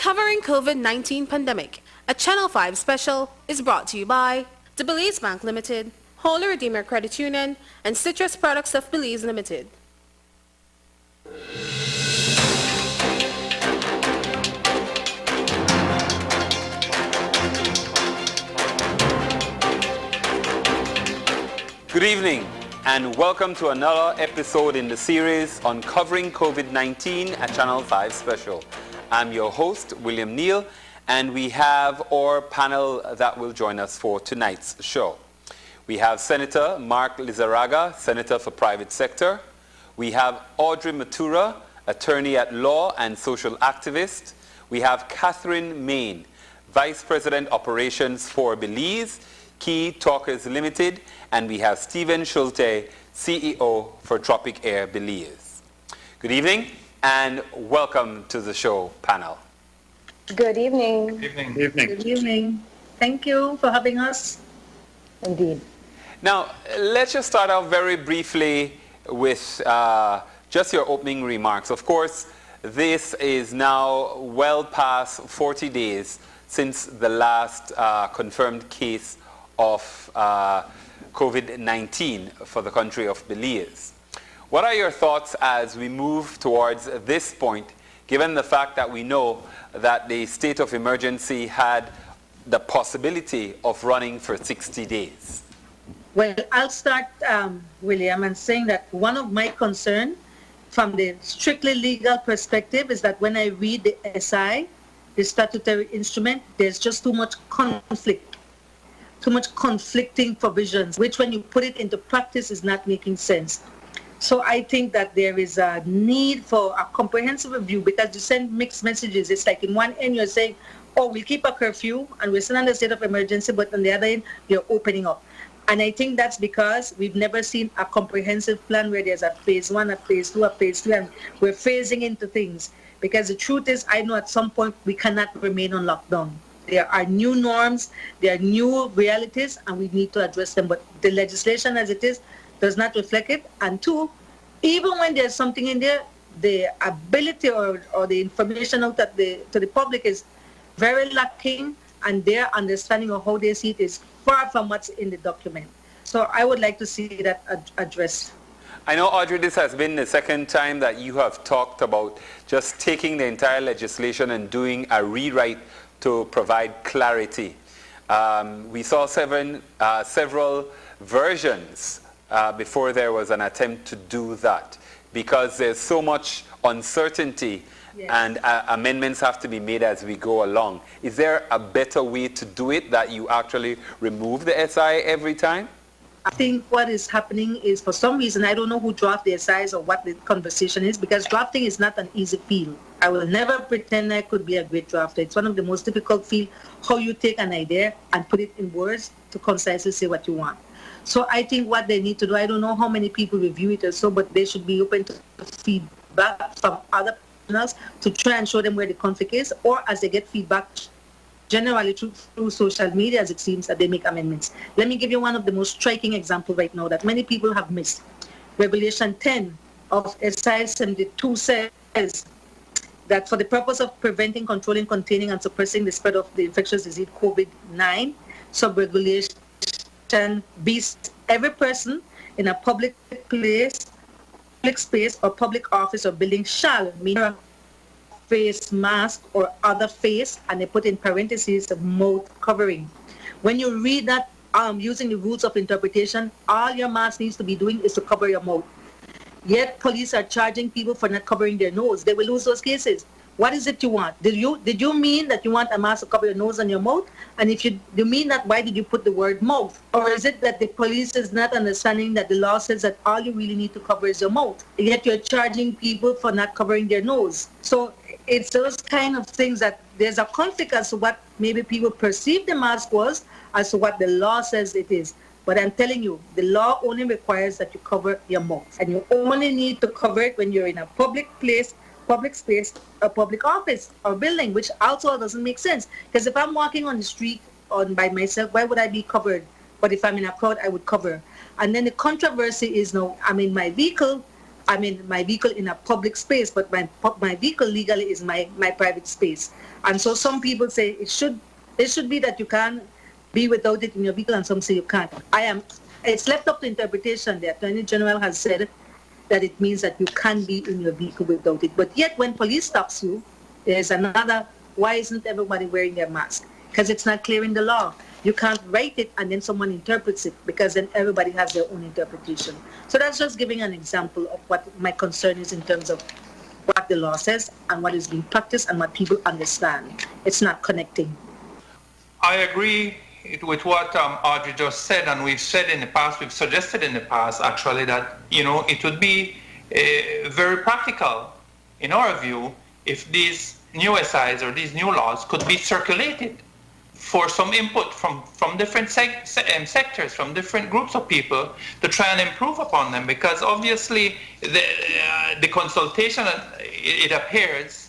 Covering COVID-19 pandemic, a Channel 5 special is brought to you by the Belize Bank Limited, Holy Redeemer Credit Union, and Citrus Products of Belize Limited. Good evening and welcome to another episode in the series on covering COVID-19 at Channel 5 Special. I'm your host, William Neal, and we have our panel that will join us for tonight's show. We have Senator Mark Lizarraga, Senator for Private Sector. We have Audrey Matura, Attorney at Law and Social Activist. We have Catherine Main, Vice President Operations for Belize, Key Talkers Limited, and we have Stephen Schulte, CEO for Tropic Air Belize. Good evening and welcome to the show, panel. Good evening. Good evening. Good evening. Thank you for having us. Indeed. Now, let's just start out very briefly with just your opening remarks. Of course, this is now well past 40 days since the last confirmed case of COVID-19 for the country of Belize. What are your thoughts as we move towards this point, given the fact that we know that the state of emergency had the possibility of running for 60 days? Well, I'll start, William, and saying that one of my concerns from the strictly legal perspective is that when I read the SI, the statutory instrument, there's just too much conflict. Too much conflicting provisions, which when you put it into practice is not making sense. So I think that there is a need for a comprehensive review because you send mixed messages. It's like in one end you're saying, oh, we'll keep a curfew and we're still under a state of emergency, but on the other end, you're opening up. And I think that's because we've never seen a comprehensive plan where there's a phase one, a phase two, a phase three, and we're phasing into things. Because the truth is, I know at some point we cannot remain on lockdown. There are new norms, there are new realities, and we need to address them. But the legislation as it is does not reflect it. And two, even when there's something in there, the ability or the information out to the public is very lacking, and their understanding of how they see it is far from what's in the document. So I would like to see that addressed. I know, Audrey, this has been the second time that you have talked about just taking the entire legislation and doing a rewrite to provide clarity. We saw several versions before there was an attempt to do that because there's so much uncertainty. Yes. And amendments have to be made as we go along. Is there a better way to do it that you actually remove the SI every time? I think what is happening is, for some reason, I don't know who drafted the SIs or what the conversation is, because drafting is not an easy field. I will never pretend I could be a great drafter. It's one of the most difficult fields, how you take an idea and put it in words to concisely say what you want. So I think what they need to do, I don't know how many people review it or so, but they should be open to feedback from other professionals to try and show them where the conflict is, or as they get feedback, generally through social media, as it seems, that they make amendments. Let me give you one of the most striking examples right now that many people have missed. Regulation 10 of SI 72 says that for the purpose of preventing, controlling, containing, and suppressing the spread of the infectious disease COVID-19, sub-regulation B, every person in a public place, public space, or public office or building shall wear face mask or other face, and they put in parentheses mouth covering. When you read that using the rules of interpretation, all your mask needs to be doing is to cover your mouth. Yet police are charging people for not covering their nose. They will lose those cases. What is it you want? Did you mean that you want a mask to cover your nose and your mouth? And if you mean that, why did you put the word mouth? Or is it that the police is not understanding that the law says that all you really need to cover is your mouth, yet you're charging people for not covering their nose? So it's those kind of things that there's a conflict as to what maybe people perceive the mask was as to what the law says it is. But I'm telling you, the law only requires that you cover your mouth. And you only need to cover it when you're in a public place, public space, a public office or building, which also doesn't make sense. Because if I'm walking on the street by myself, why would I be covered? But if I'm in a crowd, I would cover. And then the controversy is now, I'm in my vehicle, my vehicle in a public space, but my vehicle legally is my private space. And so some people say it should be that you can be without it in your vehicle, and some say you can't. It's left up to interpretation. The Attorney General has said that it means that you can be in your vehicle without it. But yet when police stops you, there's another, why isn't everybody wearing their mask? Because it's not clear in the law. You can't write it and then someone interprets it, because then everybody has their own interpretation. So that's just giving an example of what my concern is in terms of what the law says and what is being practiced and what people understand. It's not connecting. I agree with what Audrey just said, and we've said in the past, we've suggested in the past actually that, it would be very practical, in our view, if these new SIs or these new laws could be circulated for some input from different sectors, from different groups of people to try and improve upon them. Because obviously the consultation, it appears,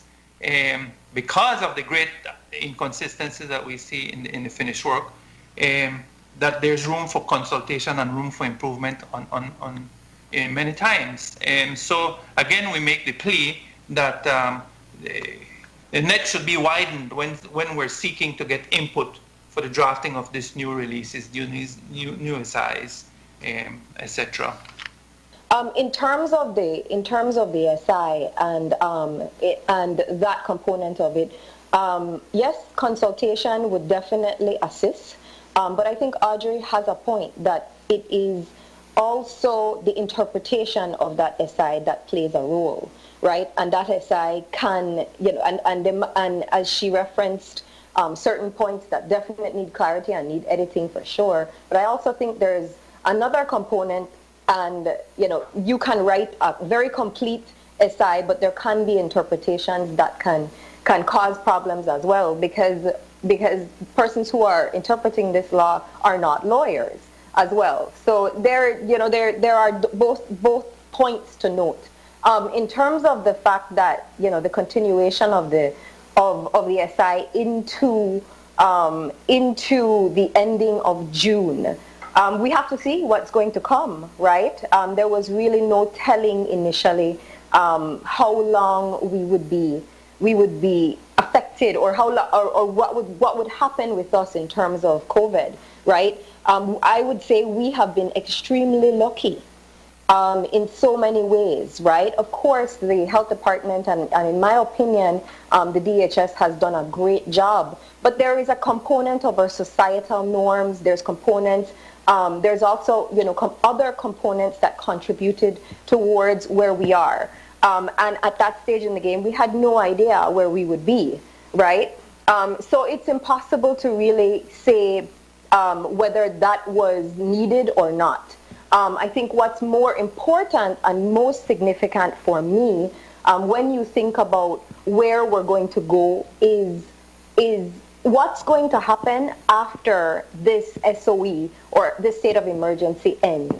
because of the great inconsistencies that we see in the finished work, that there's room for consultation and room for improvement on many times. So again, we make the plea that the net should be widened when we're seeking to get input for the drafting of these new releases, new SIs, etc. In terms of the SI and that component of it, yes, consultation would definitely assist. But I think Audrey has a point that it is also the interpretation of that SI that plays a role, right? And that SI can, and as she referenced, certain points that definitely need clarity and need editing for sure. But I also think there's another component, and you can write a very complete SI, but there can be interpretations that can cause problems as well, because persons who are interpreting this law are not lawyers as well. So there are both points to note. In terms of the fact that the continuation of the SI into the ending of June, we have to see what's going to come, right? There was really no telling initially how long we would be affected, or or what would happen with us in terms of COVID, right? I would say we have been extremely lucky in so many ways, right? Of course, the health department and in my opinion, the DHS has done a great job. But there is a component of our societal norms. There's components. There's also other components that contributed towards where we are. And at that stage in the game, we had no idea where we would be, right? So it's impossible to really say whether that was needed or not. I think what's more important and most significant for me when you think about where we're going to go is what's going to happen after this SOE or this state of emergency ends,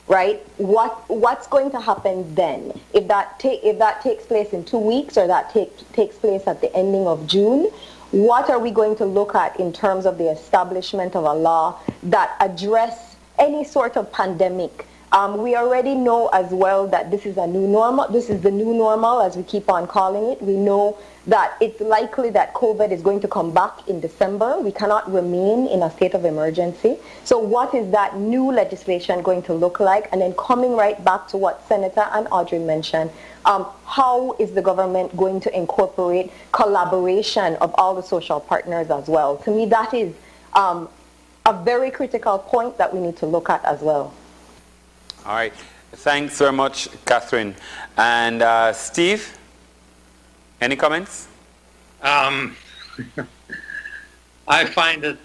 right? What's going to happen then? If that takes place in 2 weeks, or that takes place at the ending of June, what are we going to look at in terms of the establishment of a law that address any sort of pandemic? We already know as well that this is a new normal. This is the new normal, as we keep on calling it. We know that it's likely that COVID is going to come back in December. We cannot remain in a state of emergency. So what is that new legislation going to look like? And then coming right back to what Senator and Audrey mentioned, how is the government going to incorporate collaboration of all the social partners as well? To me, that is a very critical point that we need to look at as well. All right. Thanks very much, Catherine. And Steve, any comments? I find it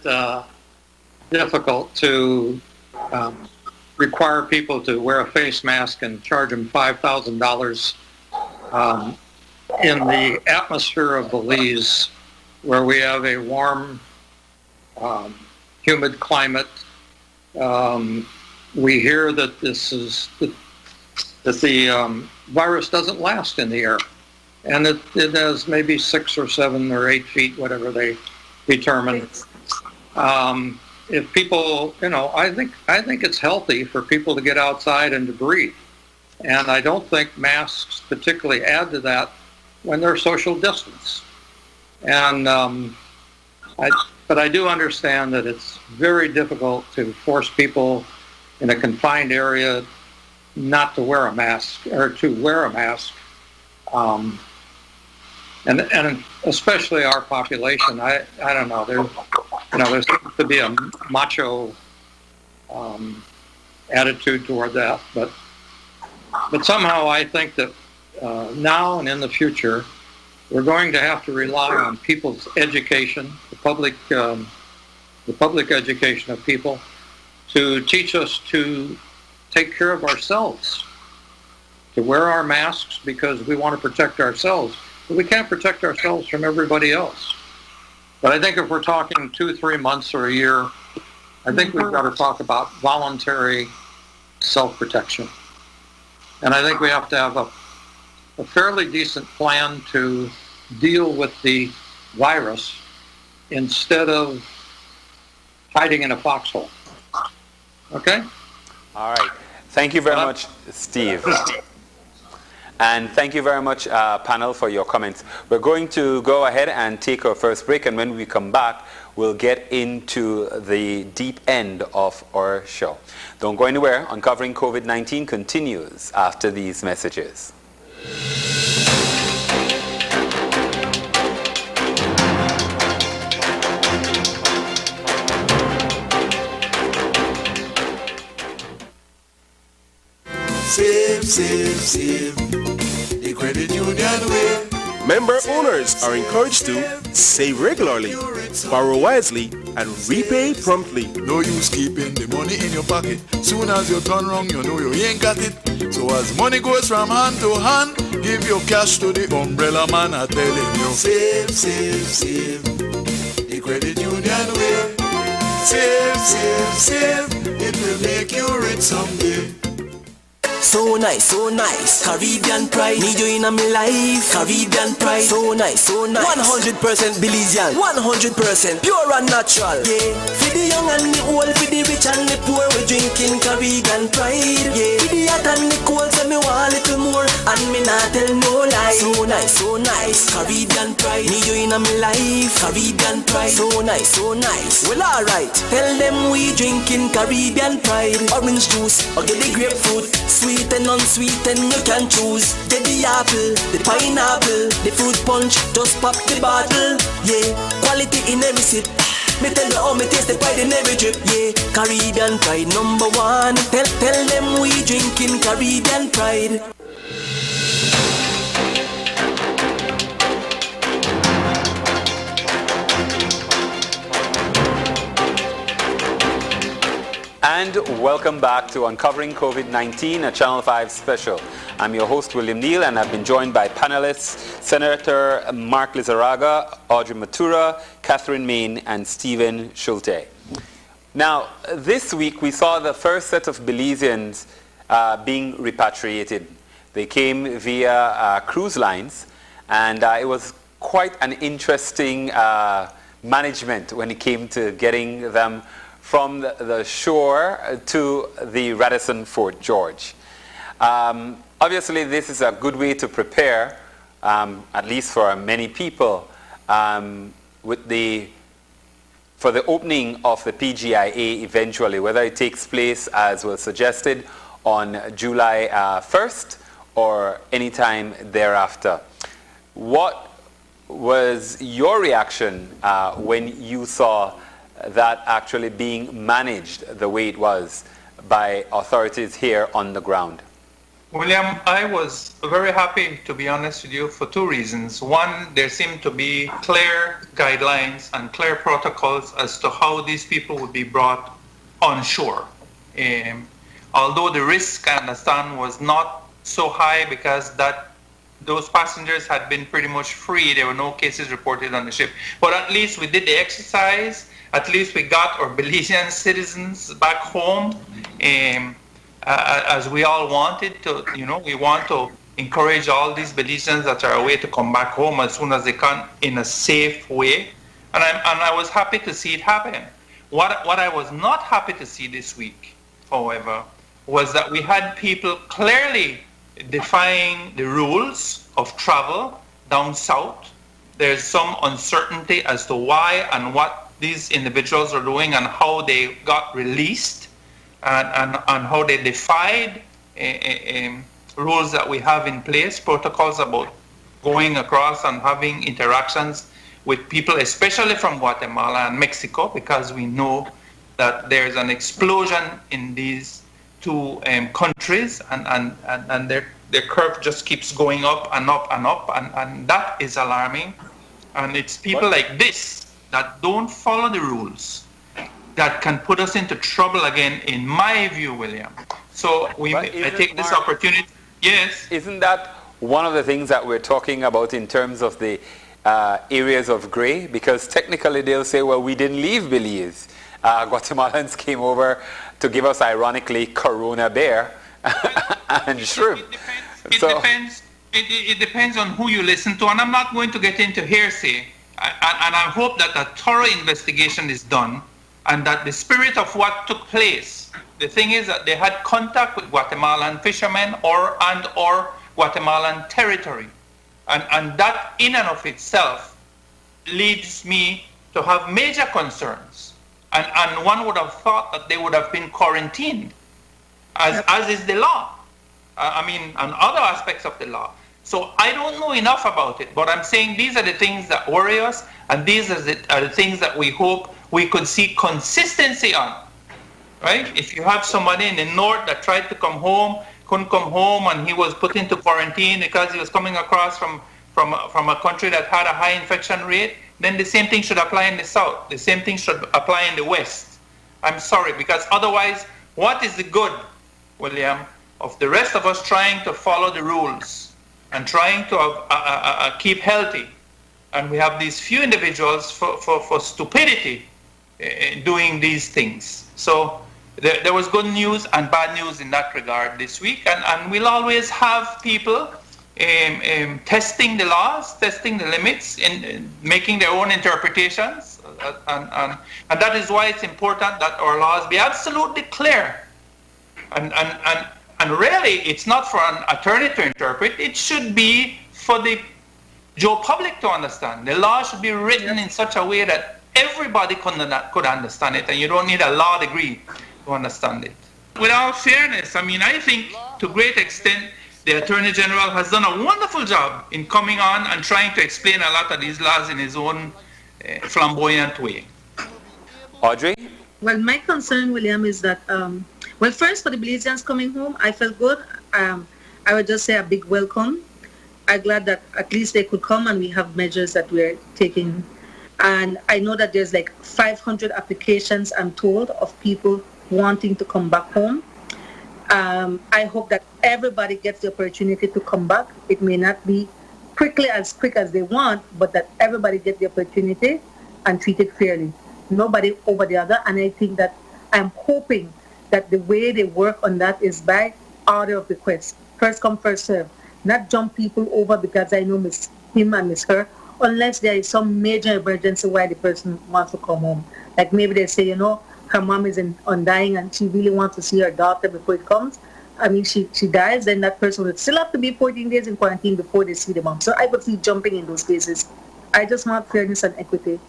difficult to require people to wear a face mask and charge them $5,000 in the atmosphere of Belize, where we have a warm, humid climate. We hear that the virus doesn't last in the air, and it has maybe 6 or 7 or 8 feet, whatever they determine. If people, I think it's healthy for people to get outside and to breathe. And I don't think masks particularly add to that when they're social distance. And but I do understand that it's very difficult to force people in a confined area not to wear a mask or to wear a mask. And especially our population, I don't know. There seems to be a macho attitude toward that, but somehow I think that now and in the future, we're going to have to rely on people's education, the public education of people, to teach us to take care of ourselves, to wear our masks because we want to protect ourselves. But we can't protect ourselves from everybody else. But I think if we're talking 2-3 months or a year, I think we've got to talk about voluntary self-protection. And I think we have to have a fairly decent plan to deal with the virus instead of hiding in a foxhole. Okay? All right. Thank you very much, Steve. And thank you very much, panel, for your comments. We're going to go ahead and take our first break, and when we come back, we'll get into the deep end of our show. Don't go anywhere. Uncovering COVID-19 continues after these messages. Save the credit union way. Member owners are encouraged to save regularly, borrow wisely, and repay promptly. No use keeping the money in your pocket. Soon as you turn wrong, you know you ain't got it. So as money goes from hand to hand, give your cash to the umbrella man. I'm telling you. Save the credit union way. Save. It will make you rich someday. So nice, Caribbean pride. Need you in my life, Caribbean pride. So nice, 100% Belizean, 100% pure and natural. Yeah, for the young and the old, for the rich and the poor, we drinking Caribbean pride. Yeah, for the hot and the cold, so me want a little more, and me not tell no lie. So nice, Caribbean pride. Need you in my life, Caribbean pride. So nice. Well, alright, tell them we drinking Caribbean pride. Orange juice, or get the grapefruit, sweet and unsweet, and you can choose. Get the apple, the pineapple, the fruit punch, just pop the bottle. Yeah, quality in every sip. Me tell you how me taste the pride in every drip. Yeah, Caribbean pride #1. Tell them we drinking Caribbean pride. And welcome back to Uncovering COVID-19, a Channel 5 special. I'm your host, William Neal, and I've been joined by panelists Senator Mark Lizarraga, Audrey Matura, Catherine Main, and Stephen Schulte. Now, this week we saw the first set of Belizeans being repatriated. They came via cruise lines, and it was quite an interesting management when it came to getting them from the shore to the Radisson Fort George. Obviously, this is a good way to prepare, at least for many people, for the opening of the PGIA eventually, whether it takes place, as was suggested, on July 1st or any time thereafter. What was your reaction when you saw that actually being managed the way it was by authorities here on the ground? William, I was very happy, to be honest with you, for two reasons. One, there seemed to be clear guidelines and clear protocols as to how these people would be brought on shore. Although the risk, I understand, was not so high because those passengers had been pretty much free. There were no cases reported on the ship. But at least we did the exercise. At least we got our Belizean citizens back home, as we all wanted to. We want to encourage all these Belizeans that are away to come back home as soon as they can in a safe way. And I was happy to see it happen. What I was not happy to see this week, however, was that we had people clearly defying the rules of travel down south. There's some uncertainty as to why and what these individuals are doing and how they got released and how they defied rules that we have in place, protocols about going across and having interactions with people, especially from Guatemala and Mexico, because we know that there's an explosion in these two countries, and their curve just keeps going up and up and up, and that is alarming. And it's people like this that don't follow the rules that can put us into trouble again, in my view, William. So I take this opportunity. Yes. Isn't that one of the things that we're talking about in terms of the areas of gray? Because technically they'll say, well, we didn't leave Belize. Guatemalans came over to give us, ironically, Corona bear and shrimp. It depends on who you listen to, and I'm not going to get into hearsay. And I hope that a thorough investigation is done, and that the spirit of what took place. The thing is that they had contact with Guatemalan fishermen or Guatemalan territory, and that in and of itself leads me to have major concerns. And one would have thought that they would have been quarantined, as is the law. And other aspects of the law. So I don't know enough about it, but I'm saying these are the things that worry us, and these are the things that we hope we could see consistency on, right? If you have somebody in the north that tried to come home, couldn't come home, and he was put into quarantine because he was coming across from a country that had a high infection rate, then the same thing should apply in the south. The same thing should apply in the west. I'm sorry, because otherwise, what is the good, William, of the rest of us trying to follow the rules and trying to keep healthy? And we have these few individuals for stupidity doing these things. So there was good news and bad news in that regard this week. And we'll always have people testing the laws, testing the limits, in making their own interpretations. And that is why it's important that our laws be absolutely clear. And really, it's not for an attorney to interpret. It should be for the Joe public to understand. The law should be written in such a way that everybody could understand it, and you don't need a law degree to understand it. With all fairness, I think to a great extent, the Attorney General has done a wonderful job in coming on and trying to explain a lot of these laws in his own flamboyant way. Audrey? Well, my concern, William, is that, first, for the Belizeans coming home, I felt good. I would just say a big welcome. I'm glad that at least they could come, and we have measures that we're taking. And I know that there's like 500 applications, I'm told, of people wanting to come back home. I hope that everybody gets the opportunity to come back. It may not be quick as they want, but that everybody gets the opportunity and treated fairly. Nobody over the other. And I think that I'm hoping that the way they work on that is by order of request. First come, first serve. Not jump people over because I know miss him and miss her, unless there is some major emergency why the person wants to come home. Like maybe they say, her mom is undying and she really wants to see her daughter before it comes. She dies, then that person would still have to be 14 days in quarantine before they see the mom. So I would see jumping in those cases. I just want fairness and equity.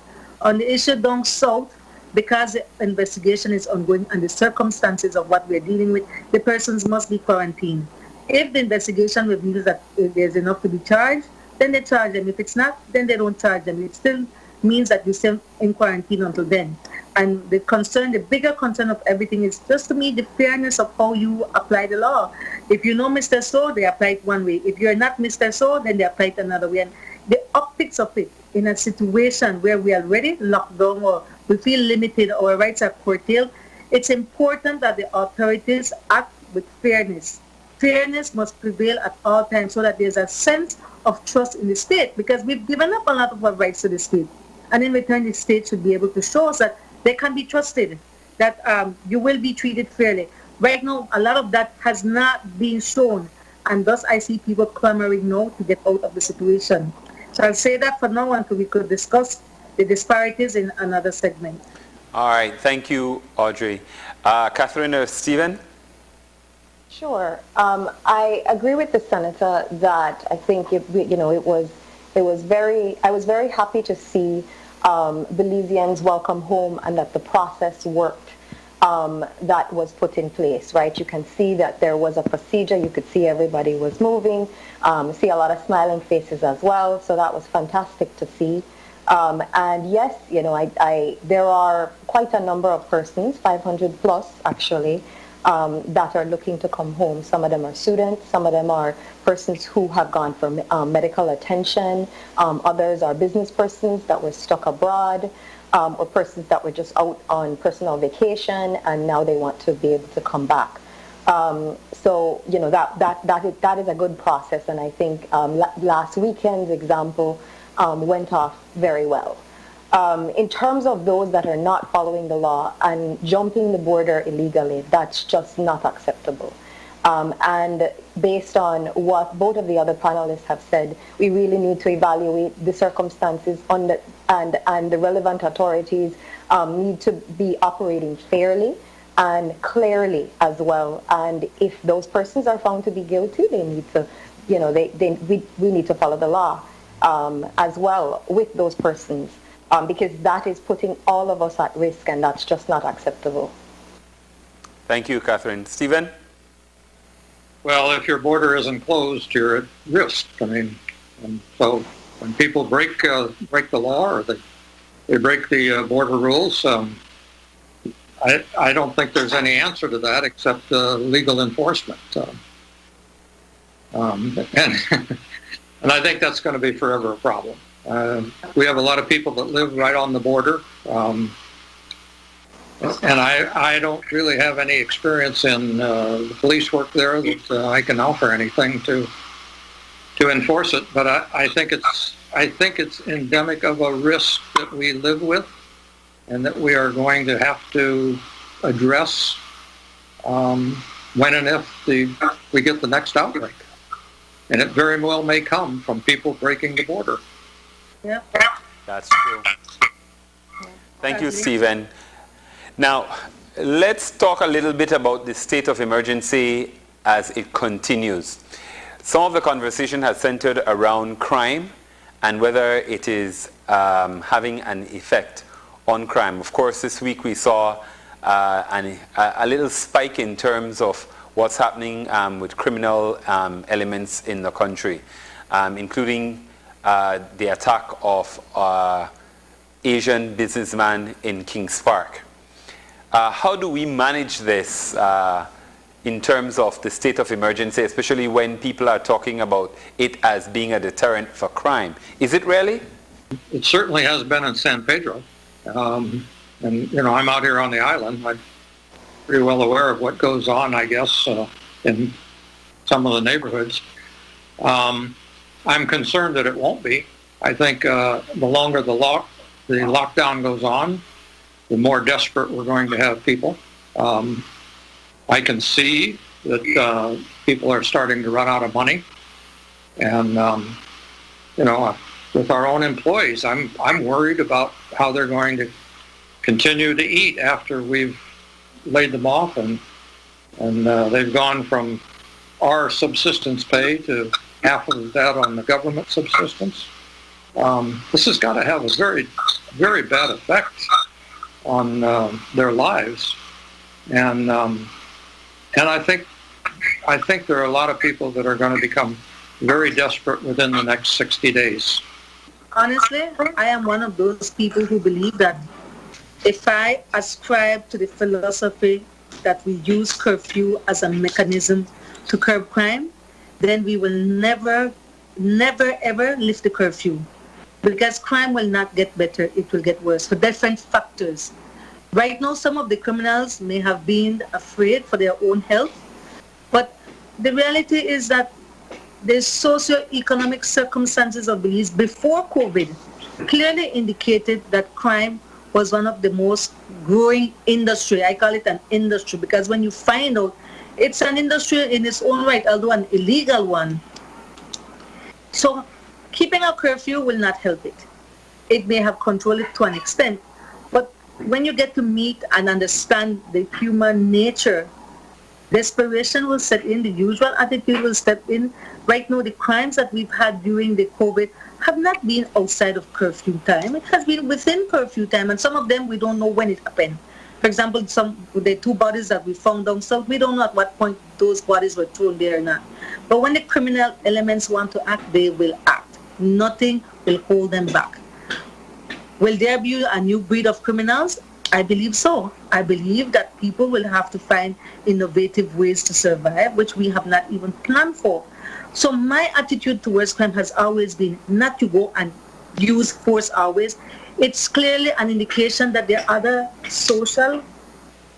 On the issue down south, because the investigation is ongoing and the circumstances of what we're dealing with, the persons must be quarantined. If the investigation reveals that there's enough to be charged, then they charge them. If it's not, then they don't charge them. It still means that you're still in quarantine until then. And the bigger concern of everything is just to me the fairness of how you apply the law. If you know Mr. So, they apply it one way. If you're not Mr. So, then they apply it another way. And the optics of it in a situation where we are already locked down or we feel limited, our rights are curtailed, it's important that the authorities act with fairness. Fairness must prevail at all times so that there's a sense of trust in the state, because we've given up a lot of our rights to the state. And in return, the state should be able to show us that they can be trusted, that you will be treated fairly. Right now, a lot of that has not been shown, and thus I see people clamoring now to get out of the situation. So I'll say that for now until we could discuss the disparities in another segment. All right, thank you, Audrey. Catherine or Stephen? Sure. I agree with the senator that I think I was very happy to see Belizeans welcome home and that the process worked that was put in place, right? You can see that there was a procedure. You could see everybody was moving, see a lot of smiling faces as well. So that was fantastic to see. And yes, there are quite a number of persons, 500 plus actually, that are looking to come home. Some of them are students, some of them are persons who have gone for medical attention, others are business persons that were stuck abroad, or persons that were just out on personal vacation and now they want to be able to come back. So that is a good process, and I think last weekend's example went off very well. In terms of those that are not following the law and jumping the border illegally, that's just not acceptable. And based on what both of the other panelists have said, we really need to evaluate the circumstances and the relevant authorities need to be operating fairly and clearly as well. And if those persons are found to be guilty, they need to, we need to follow the law as well with those persons. Because that is putting all of us at risk, and that's just not acceptable. Thank you, Catherine. Stephen? Well, if your border isn't closed, you're at risk. I mean, and so when people break the law or they break the border rules, I don't think there's any answer to that except legal enforcement. And I think that's going to be forever a problem. We have a lot of people that live right on the border, and I don't really have any experience in the police work there that I can offer anything to enforce it. But I think it's endemic of a risk that we live with, and that we are going to have to address when and if we get the next outbreak, and it very well may come from people breaking the border. Yeah. That's true. Thank you, Stephen. Now, let's talk a little bit about the state of emergency as it continues. Some of the conversation has centered around crime and whether it is having an effect on crime. Of course, this week we saw a little spike in terms of what's happening with criminal elements in the country, including the attack of Asian businessman in Kings Park. How do we manage this in terms of the state of emergency, especially when people are talking about it as being a deterrent for crime? Is it really? It certainly has been in San Pedro. And, I'm out here on the island. I'm pretty well aware of what goes on, I guess, in some of the neighborhoods. I'm concerned that it won't be. I think the longer the lockdown goes on, the more desperate we're going to have people. I can see that people are starting to run out of money, and with our own employees, I'm worried about how they're going to continue to eat after we've laid them off, and they've gone from our subsistence pay to half of that on the government subsistence. This has got to have a very, very bad effect on their lives, and I think there are a lot of people that are going to become very desperate within the next 60 days. Honestly, I am one of those people who believe that if I ascribe to the philosophy that we use curfew as a mechanism to curb crime, then we will never, ever lift the curfew. Because crime will not get better, it will get worse for different factors. Right now, some of the criminals may have been afraid for their own health, but the reality is that the socio-economic circumstances of Belize before COVID clearly indicated that crime was one of the most growing industry. I call it an industry because when you find out it's an industry in its own right, although an illegal one. So keeping a curfew will not help it. It may have controlled it to an extent, but when you get to meet and understand the human nature Desperation will set in, the usual attitude will step in. Right now, the crimes that we've had during the COVID have not been outside of curfew time. It has been within curfew time, and some of them we don't know when it happened. For example, the 2 bodies that we found down south, we don't know at what point those bodies were thrown there or not. But when the criminal elements want to act, they will act. Nothing will hold them back. Will there be a new breed of criminals? I believe so. I believe that people will have to find innovative ways to survive, which we have not even planned for. So my attitude towards crime has always been not to go and use force always. It's clearly an indication that there are other social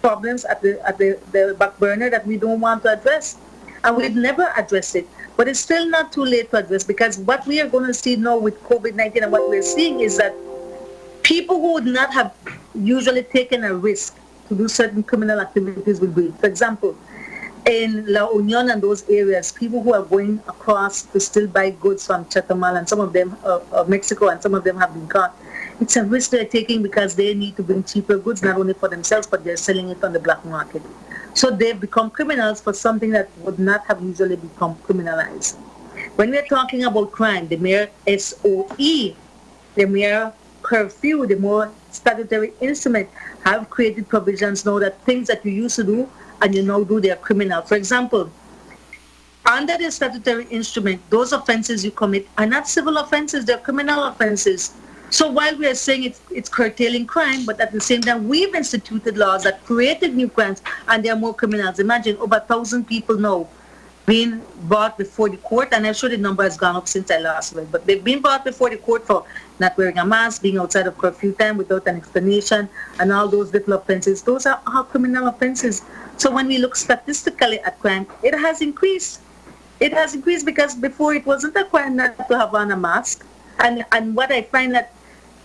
problems at the back burner that we don't want to address. And we've never addressed it. But it's still not too late to address, because what we are going to see now with COVID-19 and what we're seeing is that people who would not have usually taken a risk to do certain criminal activities will do it. For example, in La Union and those areas, people who are going across to still buy goods from Chetumal, and some of them Mexico, and some of them have been caught. It's a risk they're taking because they need to bring cheaper goods, not only for themselves, but they're selling it on the black market. So they've become criminals for something that would not have usually become criminalized. When we're talking about crime, the mere SOE, the mere curfew, the more statutory instrument have created provisions now that things that you used to do and you now do, they are criminal. For example, under the statutory instrument, those offenses you commit are not civil offenses, they're criminal offenses. So while we are saying it's curtailing crime, but at the same time, we've instituted laws that created new crimes, and there are more criminals. Imagine over 1,000 people now being brought before the court, and I'm sure the number has gone up since I last read, but they've been brought before the court for not wearing a mask, being outside of curfew time without an explanation, and all those little offenses. Those are all criminal offenses. So when we look statistically at crime, it has increased. It has increased because before it wasn't a crime not to have on a mask. And what I find that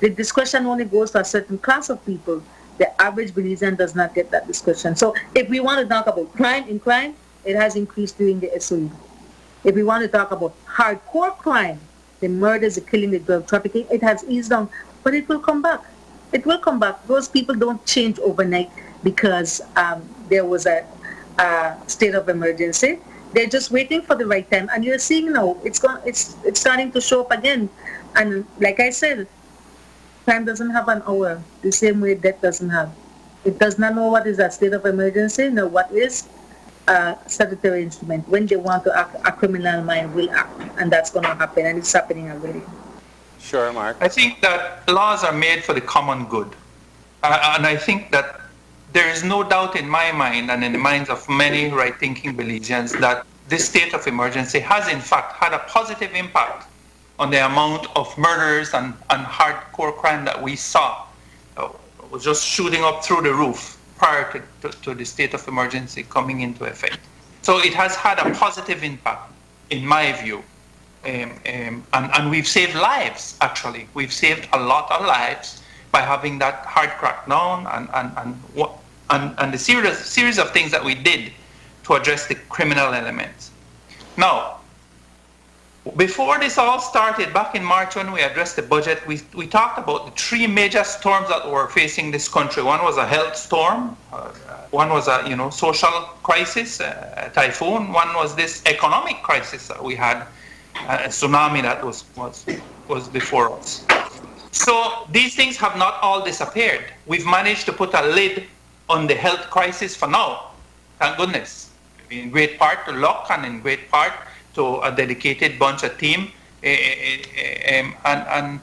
the discretion only goes to a certain class of people. The average Belizean does not get that discretion. So if we want to talk about crime, it has increased during the SOE. If we want to talk about hardcore crime, the murders, the killing, the drug trafficking, it has eased down, but it will come back. It will come back. Those people don't change overnight because there was a state of emergency. They're just waiting for the right time, and you're seeing now it's starting to show up again. And like I said, crime doesn't have an hour the same way death doesn't have. It does not know what is a state of emergency, nor what is a statutory instrument. When they want to act, a criminal mind will act, and that's going to happen, and it's happening already. Sure, Mark. I think that laws are made for the common good. And I think that there is no doubt in my mind and in the minds of many right-thinking Belizeans that this state of emergency has in fact had a positive impact on the amount of murders and hardcore crime that we saw. It was just shooting up through the roof prior to the state of emergency coming into effect. So it has had a positive impact, in my view. And we've saved lives, actually. We've saved a lot of lives by having that hard crackdown and the series of things that we did to address the criminal elements. Now, before this all started, back in March when we addressed the budget, we talked about the 3 major storms that were facing this country. One was a health storm, one was a social crisis, a typhoon, one was this economic crisis that we had, a tsunami that was before us. So these things have not all disappeared. We've managed to put a lid on the health crisis for now, thank goodness. In great part to luck and in great part to a dedicated bunch of team, and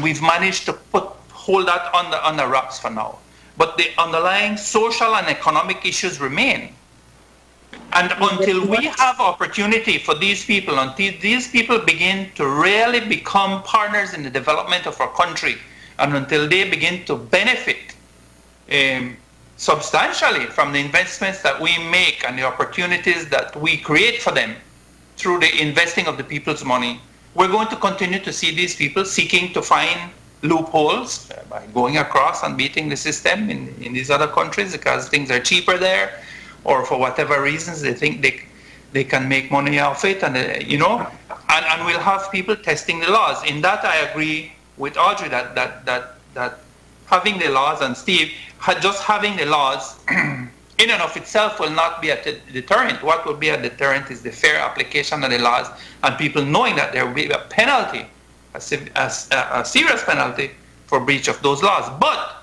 we've managed to hold that on the wraps for now. But the underlying social and economic issues remain. And until we have opportunity for these people, until these people begin to really become partners in the development of our country, and until they begin to benefit substantially from the investments that we make and the opportunities that we create for them through the investing of the people's money, we're going to continue to see these people seeking to find loopholes by going across and beating the system in these other countries because things are cheaper there, or for whatever reasons they think they can make money off it, and and we'll have people testing the laws. In that I agree with Audrey that having the laws, and Steve, just having the laws in and of itself will not be a deterrent. What will be a deterrent is the fair application of the laws and people knowing that there will be a penalty, a serious penalty for breach of those laws. But,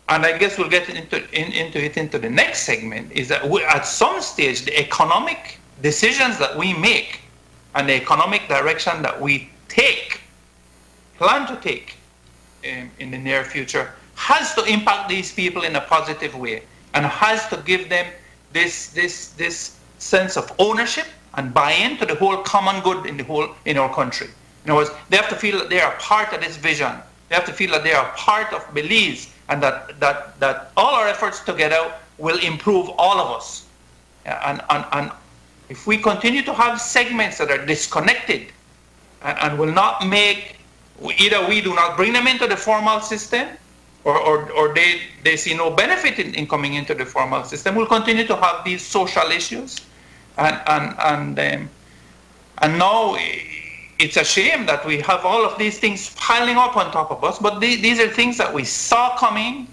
and I guess we'll get into the next segment, is that at some stage the economic decisions that we make and the economic direction that we plan to take in the near future has to impact these people in a positive way and has to give them this sense of ownership and buy-in to the whole common good in our country. In other words, they have to feel that they are part of this vision. They have to feel that they are part of Belize and that all our efforts together will improve all of us. And if we continue to have segments that are disconnected and will not make, either we do not bring them into the formal system or they see no benefit in coming into the formal system, we'll continue to have these social issues. And now it's a shame that we have all of these things piling up on top of us, but these are things that we saw coming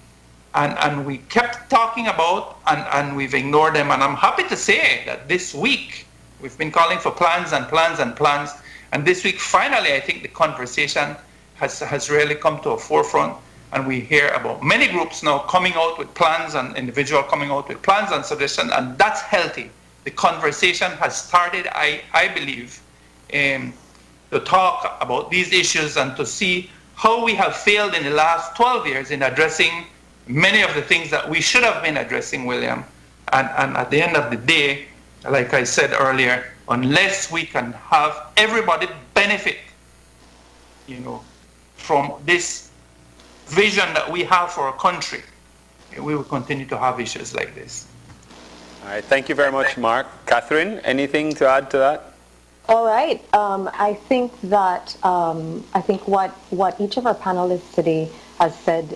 and we kept talking about and we've ignored them. And I'm happy to say that this week we've been calling for plans and plans and plans. And this week, finally, I think the conversation has really come to a forefront. And we hear about many groups now coming out with plans and individuals coming out with plans and suggestions, and that's healthy. The conversation has started, I believe, to talk about these issues and to see how we have failed in the last 12 years in addressing many of the things that we should have been addressing, William. And at the end of the day, like I said earlier, unless we can have everybody benefit, from this vision that we have for our country, we will continue to have issues like this. All right, thank you very much, Mark. Catherine, anything to add to that? All right. I think that what each of our panelists today has said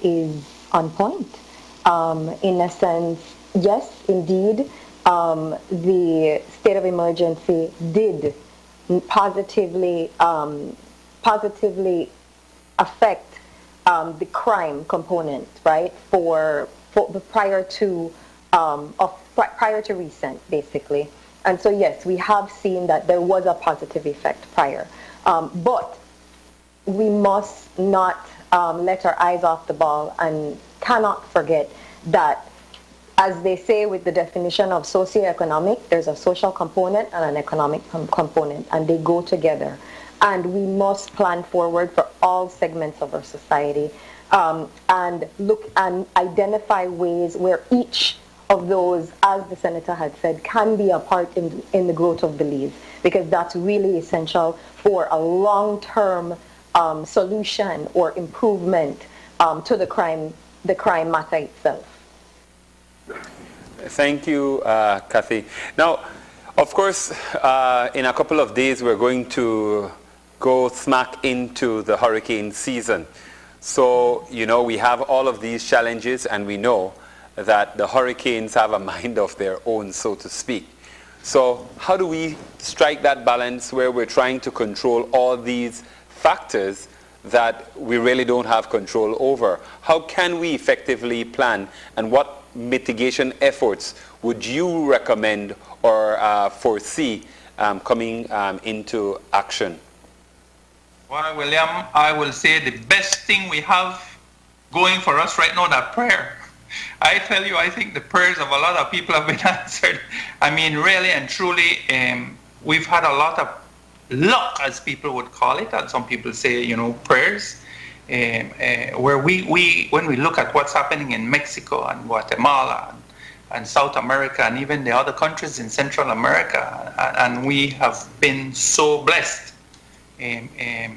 is on point. In a sense, yes, indeed, the state of emergency did positively affect the crime component, right? For the prior to recent, basically. And so yes, we have seen that there was a positive effect prior, but we must not let our eyes off the ball and cannot forget that, as they say with the definition of socioeconomic, there's a social component and an economic component, and they go together. And we must plan forward for all segments of our society and look and identify ways where each of those, as the Senator had said, can be a part in the growth of Belize, because that's really essential for a long-term solution or improvement to the crime matter itself. Thank you, Kathy. Now, of course, in a couple of days, we're going to go smack into the hurricane season. So, we have all of these challenges, and we know that the hurricanes have a mind of their own, so to speak. So how do we strike that balance where we're trying to control all these factors that we really don't have control over? How can we effectively plan, and what mitigation efforts would you recommend or foresee coming into action? Well, William, I will say the best thing we have going for us right now, that prayer. I tell you, I think the prayers of a lot of people have been answered. I mean, really and truly, we've had a lot of luck, as people would call it, and some people say, prayers, where when we look at what's happening in Mexico and Guatemala and South America and even the other countries in Central America, and we have been so blessed to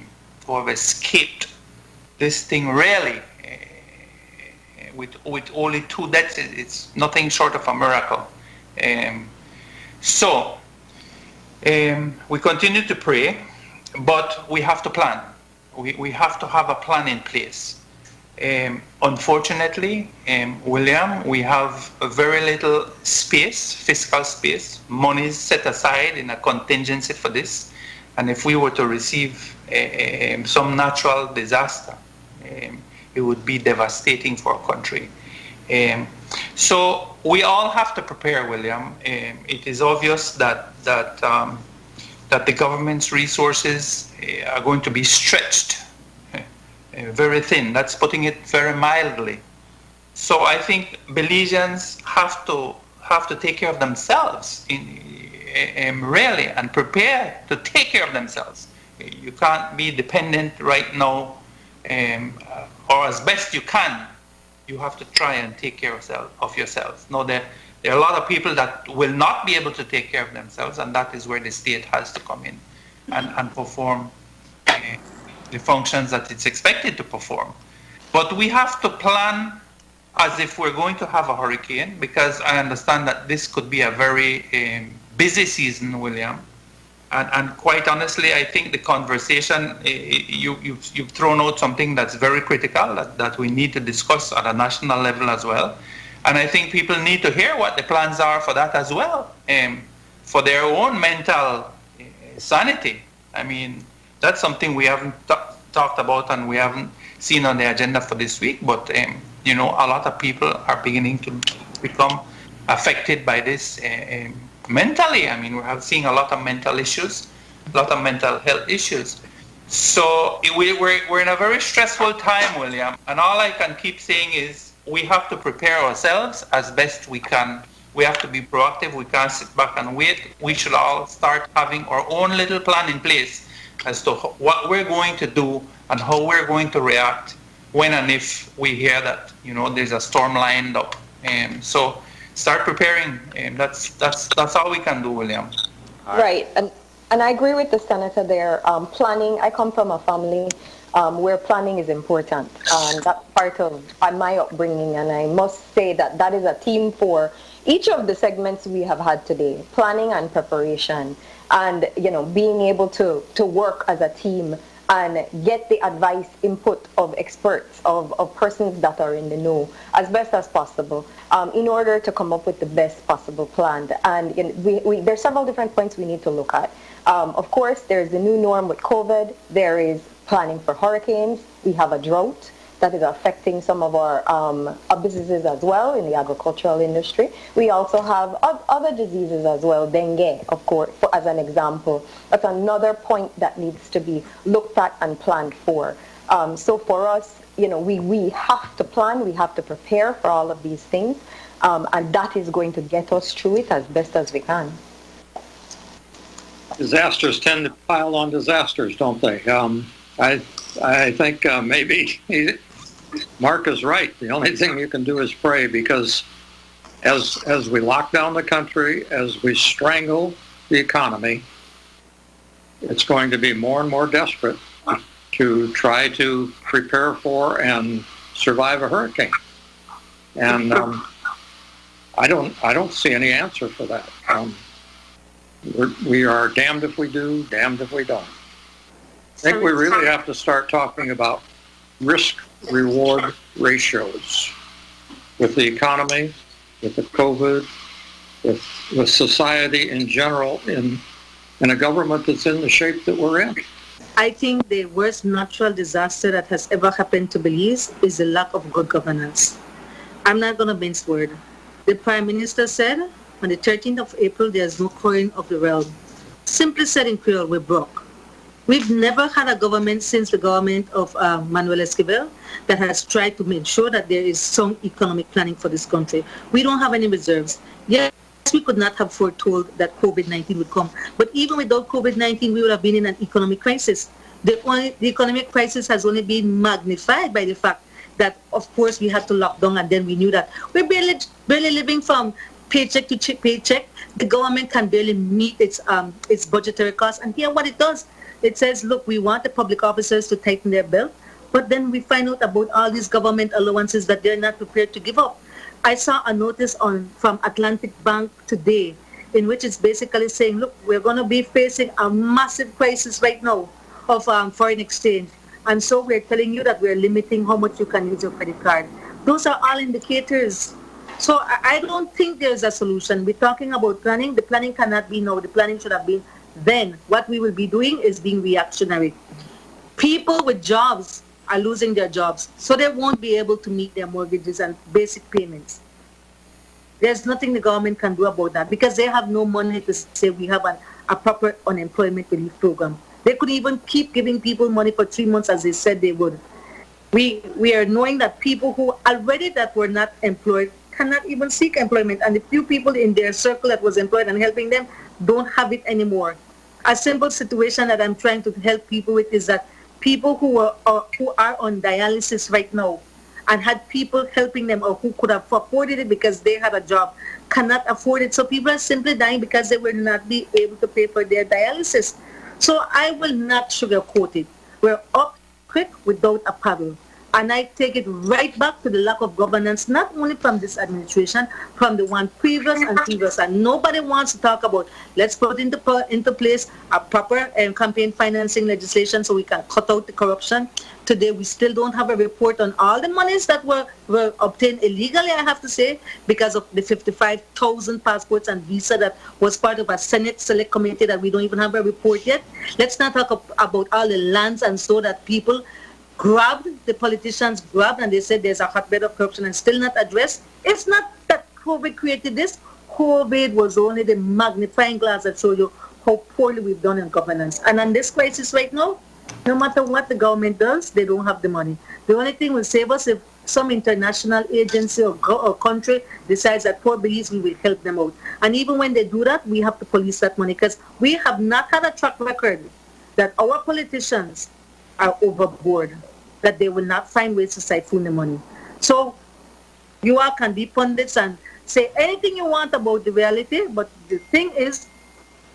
have escaped this thing really with only 2 deaths. It's nothing short of a miracle. So we continue to pray, but we have to plan. We have to have a plan in place. Unfortunately, William, we have a very little space, fiscal space. Money is set aside in a contingency for this. And if we were to receive some natural disaster, it would be devastating for our country. So we all have to prepare, William. It is obvious that the government's resources are going to be stretched very thin. That's putting it very mildly. So I think Belizeans have to take care of themselves really and prepare to take care of themselves. You can't be dependent right now, or as best you can. You have to try and take care of yourselves. No, there are a lot of people that will not be able to take care of themselves, and that is where the state has to come in and perform the functions that it's expected to perform. But we have to plan as if we're going to have a hurricane, because I understand that this could be a very busy season, William. And quite honestly, I think the conversation, you've thrown out something that's very critical that we need to discuss at a national level as well. And I think people need to hear what the plans are for that as well, for their own mental sanity. I mean, that's something we haven't talked about and we haven't seen on the agenda for this week. But, a lot of people are beginning to become affected by this mentally. I mean, we're seeing a lot of mental issues, a lot of mental health issues. So we're in a very stressful time, William. And all I can keep saying is we have to prepare ourselves as best we can. We have to be proactive. We can't sit back and wait. We should all start having our own little plan in place as to what we're going to do and how we're going to react when and if we hear that, there's a storm lined up. So start preparing. That's all we can do, William. Right. And I agree with the senator there. Planning, I come from a family where planning is important. That's part of my upbringing, and I must say that is a theme for each of the segments we have had today: planning and preparation, and being able to work as a team and get the advice, input of experts, of persons that are in the know as best as possible, in order to come up with the best possible plan. And there's several different points we need to look at. Of course, there's the new norm with COVID. There is planning for hurricanes. We have a drought that is affecting some of our businesses as well in the agricultural industry. We also have other diseases as well, dengue, of course, as an example. That's another point that needs to be looked at and planned for. So for us, we have to plan, we have to prepare for all of these things, and that is going to get us through it as best as we can. Disasters tend to pile on disasters, don't they? I think maybe Mark is right. The only thing you can do is pray, because as we lock down the country, as we strangle the economy, it's going to be more and more desperate to try to prepare for and survive a hurricane. And I don't see any answer for that. We are damned if we do, damned if we don't. I think we really have to start talking about risk-reward ratios with the economy, with the COVID, with society in general, in a government that's in the shape that we're in. I think the worst natural disaster that has ever happened to Belize is the lack of good governance. I'm not going to mince word. The Prime Minister said on the 13th of April, there's no coin of the realm. Simply said in Creole, we're broke. We've never had a government since the government of Manuel Esquivel that has tried to make sure that there is some economic planning for this country. We don't have any reserves. Yes, we could not have foretold that COVID-19 would come. But even without COVID-19, we would have been in an economic crisis. The economic crisis has only been magnified by the fact that, of course, we had to lock down, and then we knew that we're barely living from paycheck to paycheck. The government can barely meet its budgetary costs. And here what it does, it says, look, we want the public officers to tighten their belt, but then we find out about all these government allowances that they're not prepared to give up. I saw a notice from Atlantic Bank today in which it's basically saying, look, we're going to be facing a massive crisis right now of foreign exchange. And so we're telling you that we're limiting how much you can use your credit card. Those are all indicators. So I don't think there's a solution. We're talking about planning. The planning cannot be now. The planning should have been then. What we will be doing is being reactionary. People with jobs are losing their jobs, so they won't be able to meet their mortgages and basic payments. There's nothing the government can do about that because they have no money to say we have a proper unemployment relief program. They could even keep giving people money for 3 months as they said they would. We are knowing that people who already that were not employed cannot even seek employment, and the few people in their circle that was employed and helping them don't have it anymore. A simple situation that I'm trying to help people with is that people who are on dialysis right now and had people helping them or who could have afforded it because they had a job cannot afford it. So people are simply dying because they will not be able to pay for their dialysis. So I will not sugarcoat it. We're up quick without a paddle. And I take it right back to the lack of governance, not only from this administration, from the one previous and previous. And nobody wants to talk about, let's put into place a proper campaign financing legislation so we can cut out the corruption. Today, we still don't have a report on all the monies that were obtained illegally, I have to say, because of the 55,000 passports and visa that was part of a Senate Select Committee that we don't even have a report yet. Let's not talk about all the lands and so that people grabbed, the politicians grabbed, and they said there's a hotbed of corruption and still not addressed. It's not that COVID created this. COVID was only the magnifying glass that showed you how poorly we've done in governance. And on this crisis right now, no matter what the government does, they don't have the money. The only thing will save us if some international agency or country decides that poor Belize, we will help them out. And even when they do that, we have to police that money because we have not had a track record that our politicians are overboard, that they will not find ways to siphon the money. So you all can be pundits and say anything you want about the reality, but the thing is,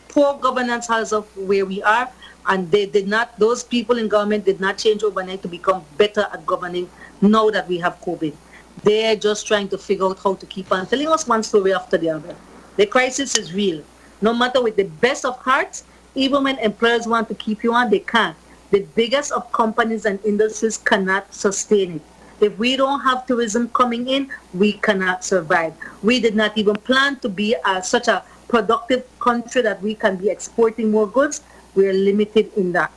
poor governance has of where we are, and they did not, those people in government did not change overnight to become better at governing now that we have COVID. They're just trying to figure out how to keep on telling us one story after the other. The crisis is real. No matter with the best of hearts, even when employers want to keep you on, they can't. The biggest of companies and industries cannot sustain it. If we don't have tourism coming in, we cannot survive. We did not even plan to be such a productive country that we can be exporting more goods. We are limited in that.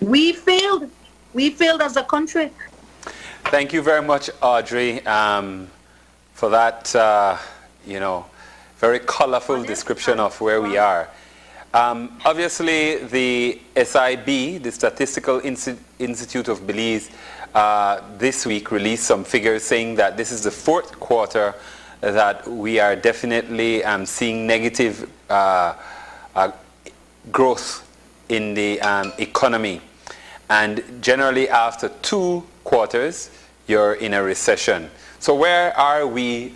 We failed. We failed as a country. Thank you very much, Audrey, for that, very colorful description of where we are. Obviously, the SIB, the Statistical Institute of Belize, this week released some figures saying that this is the fourth quarter that we are definitely seeing negative growth in the economy. And generally after 2 quarters, you're in a recession. So where are we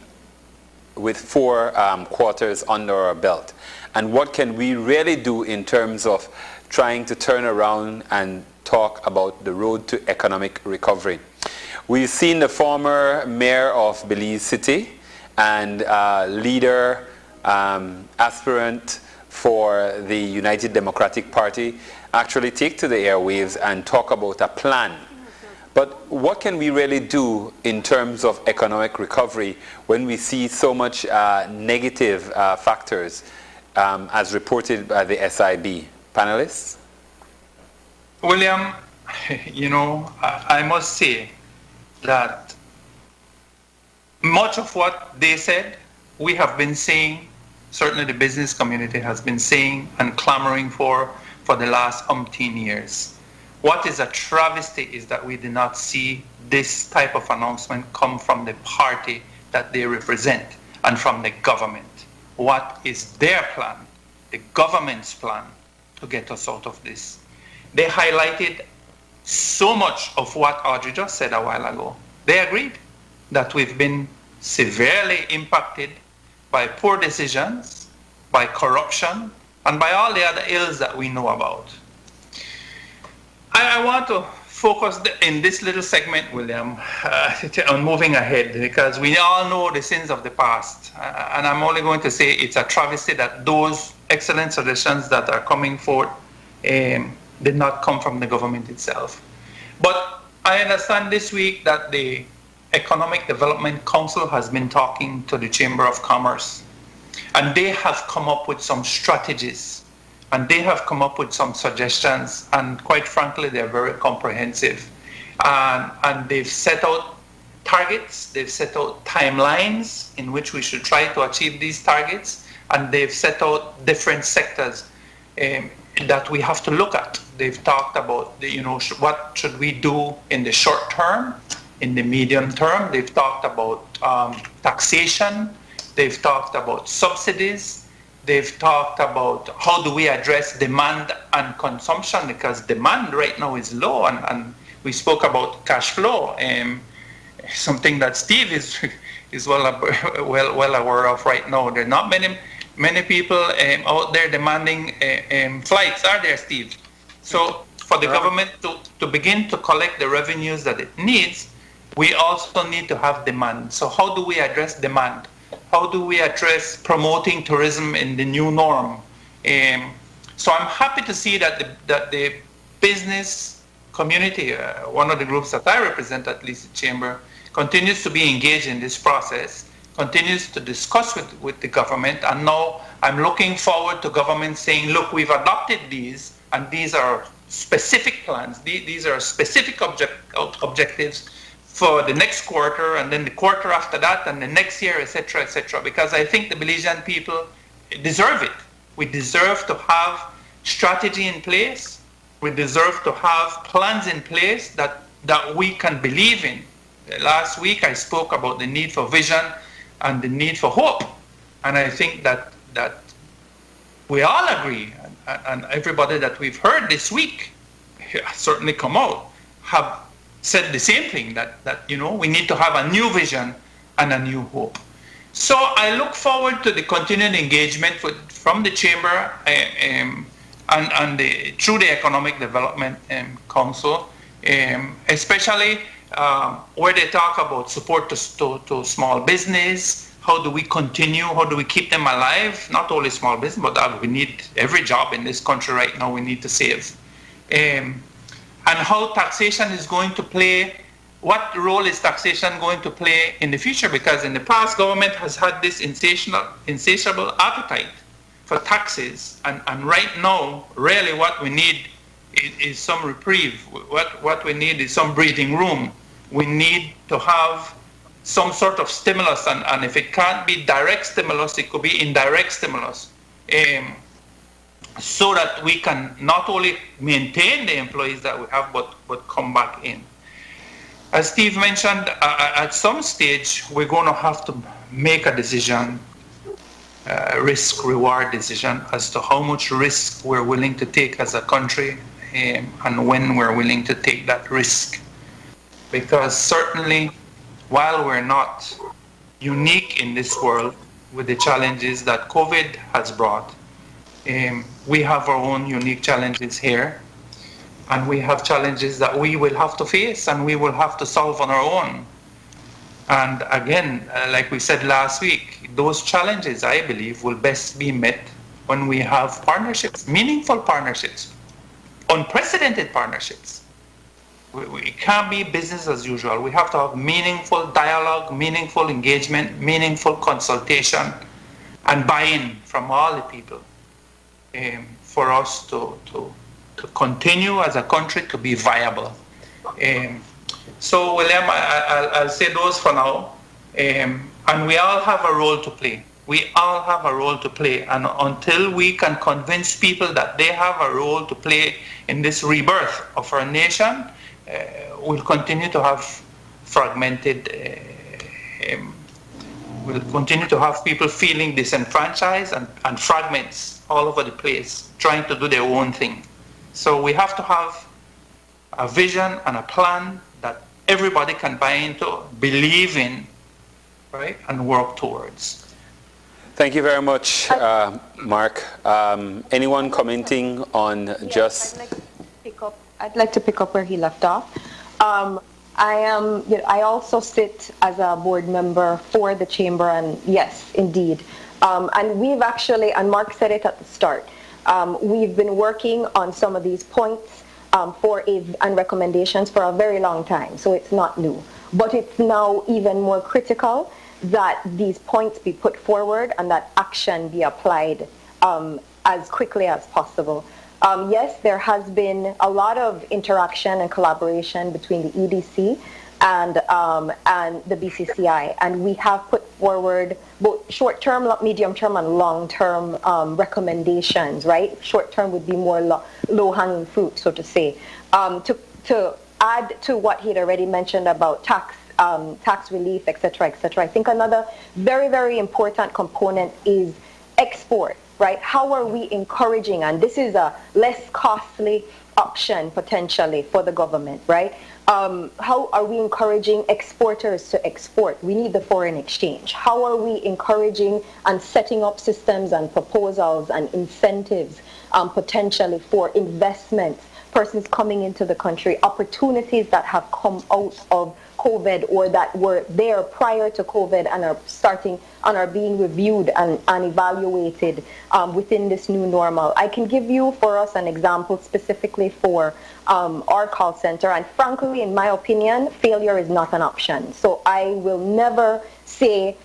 with 4 quarters under our belt? And what can we really do in terms of trying to turn around and talk about the road to economic recovery? We've seen the former mayor of Belize City and leader, aspirant for the United Democratic Party actually take to the airwaves and talk about a plan. But what can we really do in terms of economic recovery when we see so much negative factors as reported by the SIB? Panelists? William, I must say that much of what they said, we have been saying, certainly the business community has been saying and clamoring for the last umpteen years. What is a travesty is that we did not see this type of announcement come from the party that they represent and from the government. What is their plan, the government's plan, to get us out of this? They highlighted so much of what Audrey just said a while ago. They agreed that we've been severely impacted by poor decisions, by corruption, and by all the other ills that we know about. I want to focus in this little segment, William, on moving ahead, because we all know the sins of the past. And I'm only going to say it's a travesty that those excellent suggestions that are coming forth did not come from the government itself. But I understand this week that the Economic Development Council has been talking to the Chamber of Commerce, and they have come up with some strategies, and they have come up with some suggestions, and quite frankly, they're very comprehensive. and they've set out targets, they've set out timelines in which we should try to achieve these targets, and they've set out different sectors that we have to look at. They've talked about, what should we do in the short term, in the medium term. They've talked about taxation. They've talked about subsidies. They've talked about how do we address demand and consumption, because demand right now is low, and we spoke about cash flow, something that Steve is well aware of right now. There are not many people out there demanding flights, are there, Steve? So for the government to begin to collect the revenues that it needs, we also need to have demand. So how do we address demand? How do we address promoting tourism in the new norm? So I'm happy to see that the business community, one of the groups that I represent, at least the Chamber, continues to be engaged in this process, continues to discuss with the government, and now I'm looking forward to government saying, look, we've adopted these, and these are specific plans. These are specific objectives for the next quarter, and then the quarter after that, and the next year, etc., etc. Because I think the Belizean people deserve it. We deserve to have strategy in place. We deserve to have plans in place that we can believe in. Last week, I spoke about the need for vision and the need for hope. And I think that we all agree, and everybody that we've heard this week, certainly come out, have said the same thing, that we need to have a new vision and a new hope. So I look forward to the continued engagement from the Chamber and through the Economic Development Council, especially where they talk about support to small business. How do we continue? How do we keep them alive? Not only small business, but we need every job in this country right now. We need to save. And how taxation is going to play, what role is taxation going to play in the future? Because in the past, government has had this insatiable appetite for taxes. And right now, really what we need is some reprieve. What we need is some breathing room. We need to have some sort of stimulus. And if it can't be direct stimulus, it could be indirect stimulus. So that we can not only maintain the employees that we have, but come back in. As Steve mentioned, at some stage, we're going to have to make a decision, risk-reward decision, as to how much risk we're willing to take as a country and when we're willing to take that risk. Because certainly, while we're not unique in this world with the challenges that COVID has brought, we have our own unique challenges here, and we have challenges that we will have to face and we will have to solve on our own. And again, like we said last week, those challenges, I believe, will best be met when we have partnerships, meaningful partnerships, unprecedented partnerships. It can't be business as usual. We have to have meaningful dialogue, meaningful engagement, meaningful consultation, and buy-in from all the people. For us to continue as a country to be viable. So, William, I'll say those for now. And we all have a role to play. We all have a role to play. And until we can convince people that they have a role to play in this rebirth of our nation, we'll continue to have fragmented we'll continue to have people feeling disenfranchised and fragments all over the place, trying to do their own thing. So we have to have a vision and a plan that everybody can buy into, believe in, right, and work towards. Thank you very much, Mark. Anyone commenting on just... I'd like to pick up where he left off. I also sit as a board member for the Chamber, and yes, indeed. And we've actually, and Mark said it at the start, we've been working on some of these points and recommendations for a very long time, so it's not new. But it's now even more critical that these points be put forward and that action be applied as quickly as possible. Yes, there has been a lot of interaction and collaboration between the EDC and the BCCI, and we have put forward both short-term, medium-term, and long-term recommendations. Right, short-term would be more low-hanging fruit, so to say. To add to what he'd already mentioned about tax relief, etc., etc. I think another very, very important component is export. Right? How are we encouraging, and this is a less costly option potentially for the government, right? How are we encouraging exporters to export? We need the foreign exchange. How are we encouraging and setting up systems and proposals and incentives potentially for investments, persons coming into the country, opportunities that have come out of COVID or that were there prior to COVID and are being reviewed and evaluated within this new normal. I can give you for us an example specifically for our call center, and frankly, in my opinion, failure is not an option. So I will never say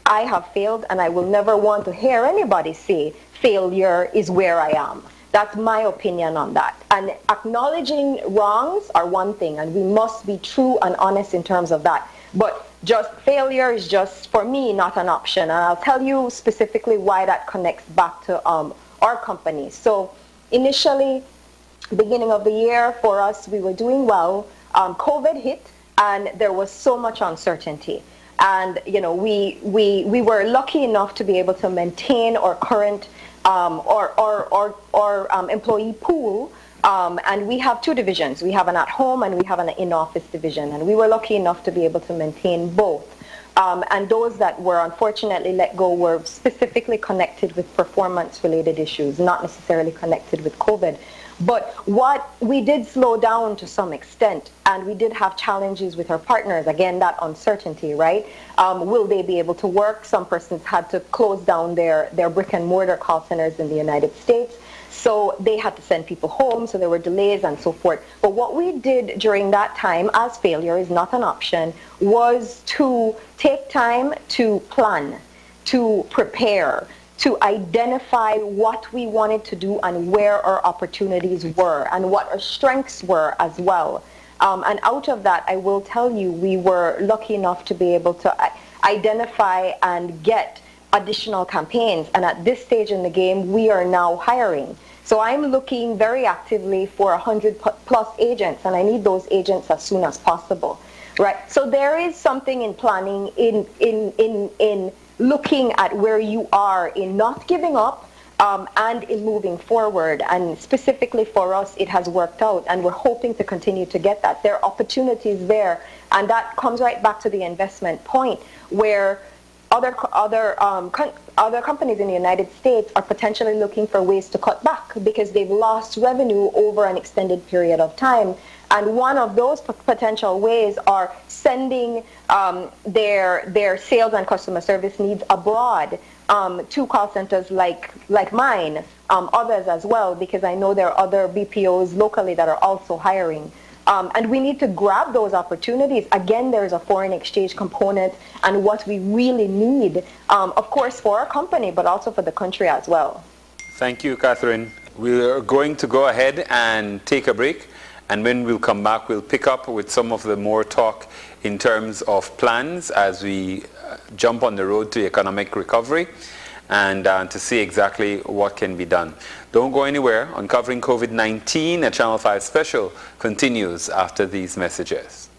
I have failed, and I will never want to hear anybody say failure is where I am. That's my opinion on that. And acknowledging wrongs are one thing, and we must be true and honest in terms of that. But just failure is just, for me, not an option. And I'll tell you specifically why that connects back to our company. So initially, beginning of the year, for us, we were doing well. COVID hit, and there was so much uncertainty. And, you know, we were lucky enough to be able to maintain our current employee pool, and we have two divisions. We have an at-home and we have an in-office division, and we were lucky enough to be able to maintain both. And those that were unfortunately let go were specifically connected with performance-related issues, not necessarily connected with COVID. But what we did slow down to some extent, and we did have challenges with our partners, again, that uncertainty, right? Will they be able to work? Some persons had to close down their brick and mortar call centers in the United States. So they had to send people home, so there were delays and so forth. But what we did during that time, as failure is not an option, was to take time to plan, to prepare, to identify what we wanted to do and where our opportunities were and what our strengths were as well. And out of that, I will tell you, we were lucky enough to be able to identify and get additional campaigns. And at this stage in the game, we are now hiring. So I'm looking very actively for 100 plus agents, and I need those agents as soon as possible, right? So there is something in planning, in looking at where you are, in not giving up, and in moving forward. And specifically for us, it has worked out, and we're hoping to continue to get that. There are opportunities there, and that comes right back to the investment point, where other companies in the United States are potentially looking for ways to cut back because they've lost revenue over an extended period of time. And one of those potential ways are sending their sales and customer service needs abroad to call centers like mine, others as well, because I know there are other BPOs locally that are also hiring. And we need to grab those opportunities. Again, there's a foreign exchange component and what we really need, of course, for our company, but also for the country as well. Thank you, Catherine. We're going to go ahead and take a break. And when we'll come back, we'll pick up with some of the more talk in terms of plans as we jump on the road to economic recovery and to see exactly what can be done. Don't go anywhere. Uncovering COVID-19, a Channel 5 special, continues after these messages.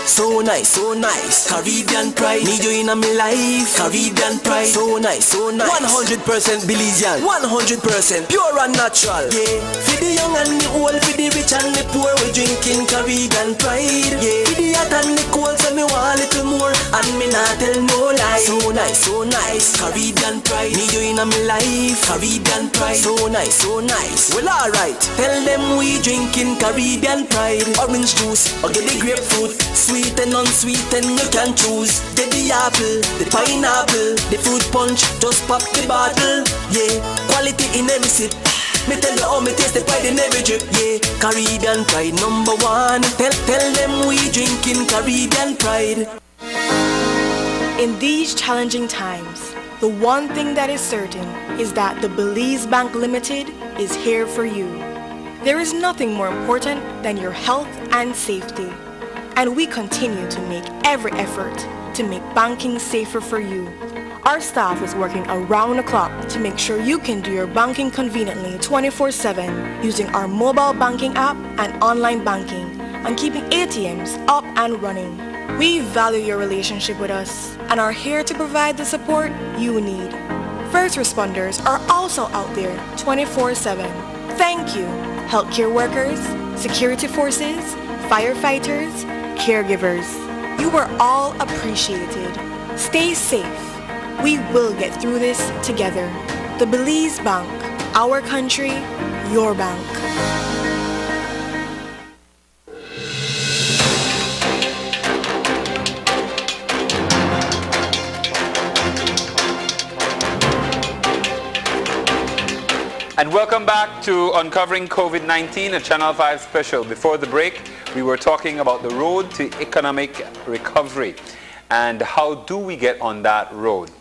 So nice, Caribbean pride. Need you in my life, Caribbean pride. So nice, 100% Belizean, 100% pure and natural. Yeah, for the young and the old, for the rich and the poor, we drinking Caribbean pride. Yeah, for the hot and the cold, so me want a little more, and me not tell no lie. So nice, Caribbean pride. Need you in my life, Caribbean pride. So nice. Well, alright, tell them we drinking Caribbean pride. Orange juice, or get the grapefruit, sweet and unsweet, and you can choose. Get the apple, the pineapple, the fruit punch, just pop the bottle. Yeah, quality in every sip. Me tell you how me taste the pride in every drip. Yeah, Caribbean pride #1. Tell them we drinking Caribbean pride. In these challenging times, the one thing that is certain is that the Belize Bank Limited is here for you. There is nothing more important than your health and safety, and we continue to make every effort to make banking safer for you. Our staff is working around the clock to make sure you can do your banking conveniently 24/7 using our mobile banking app and online banking and keeping ATMs up and running. We value your relationship with us and are here to provide the support you need. First responders are also out there 24/7. Thank you, healthcare workers, security forces, firefighters, caregivers. You are all appreciated. Stay safe. We will get through this together. The Belize Bank, our country, your bank. And welcome back to Uncovering COVID-19, a Channel 5 special. Before the break, we were talking about the road to economic recovery and how do we get on that road.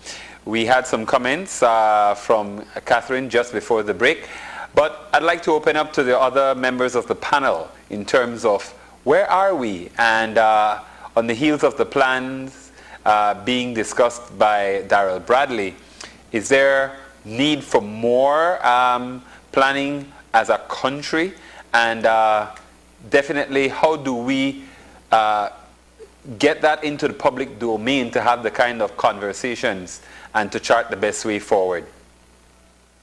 We had some comments from Catherine just before the break, but I'd like to open up to the other members of the panel in terms of where are we, and on the heels of the plans being discussed by Darrell Bradley, is there need for more planning as a country, and definitely how do we get that into the public domain to have the kind of conversations and to chart the best way forward?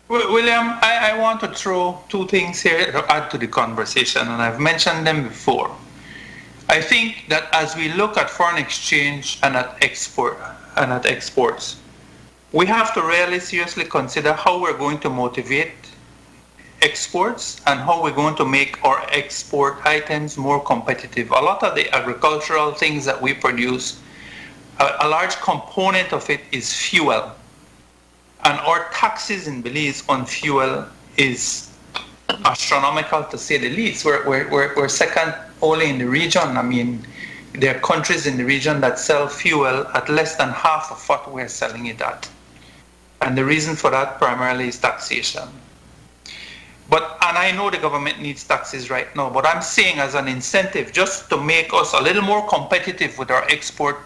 William, I want to throw two things here to add to the conversation, and I've mentioned them before. I think that as we look at foreign exchange and at exports, we have to really seriously consider how we're going to motivate exports and how we're going to make our export items more competitive. A lot of the agricultural things that we produce, a large component of it is fuel. And our taxes in Belize on fuel is astronomical, to say the least. We're second only in the region. I mean, there are countries in the region that sell fuel at less than half of what we're selling it at. And the reason for that primarily is taxation. And I know the government needs taxes right now, but I'm saying as an incentive just to make us a little more competitive with our export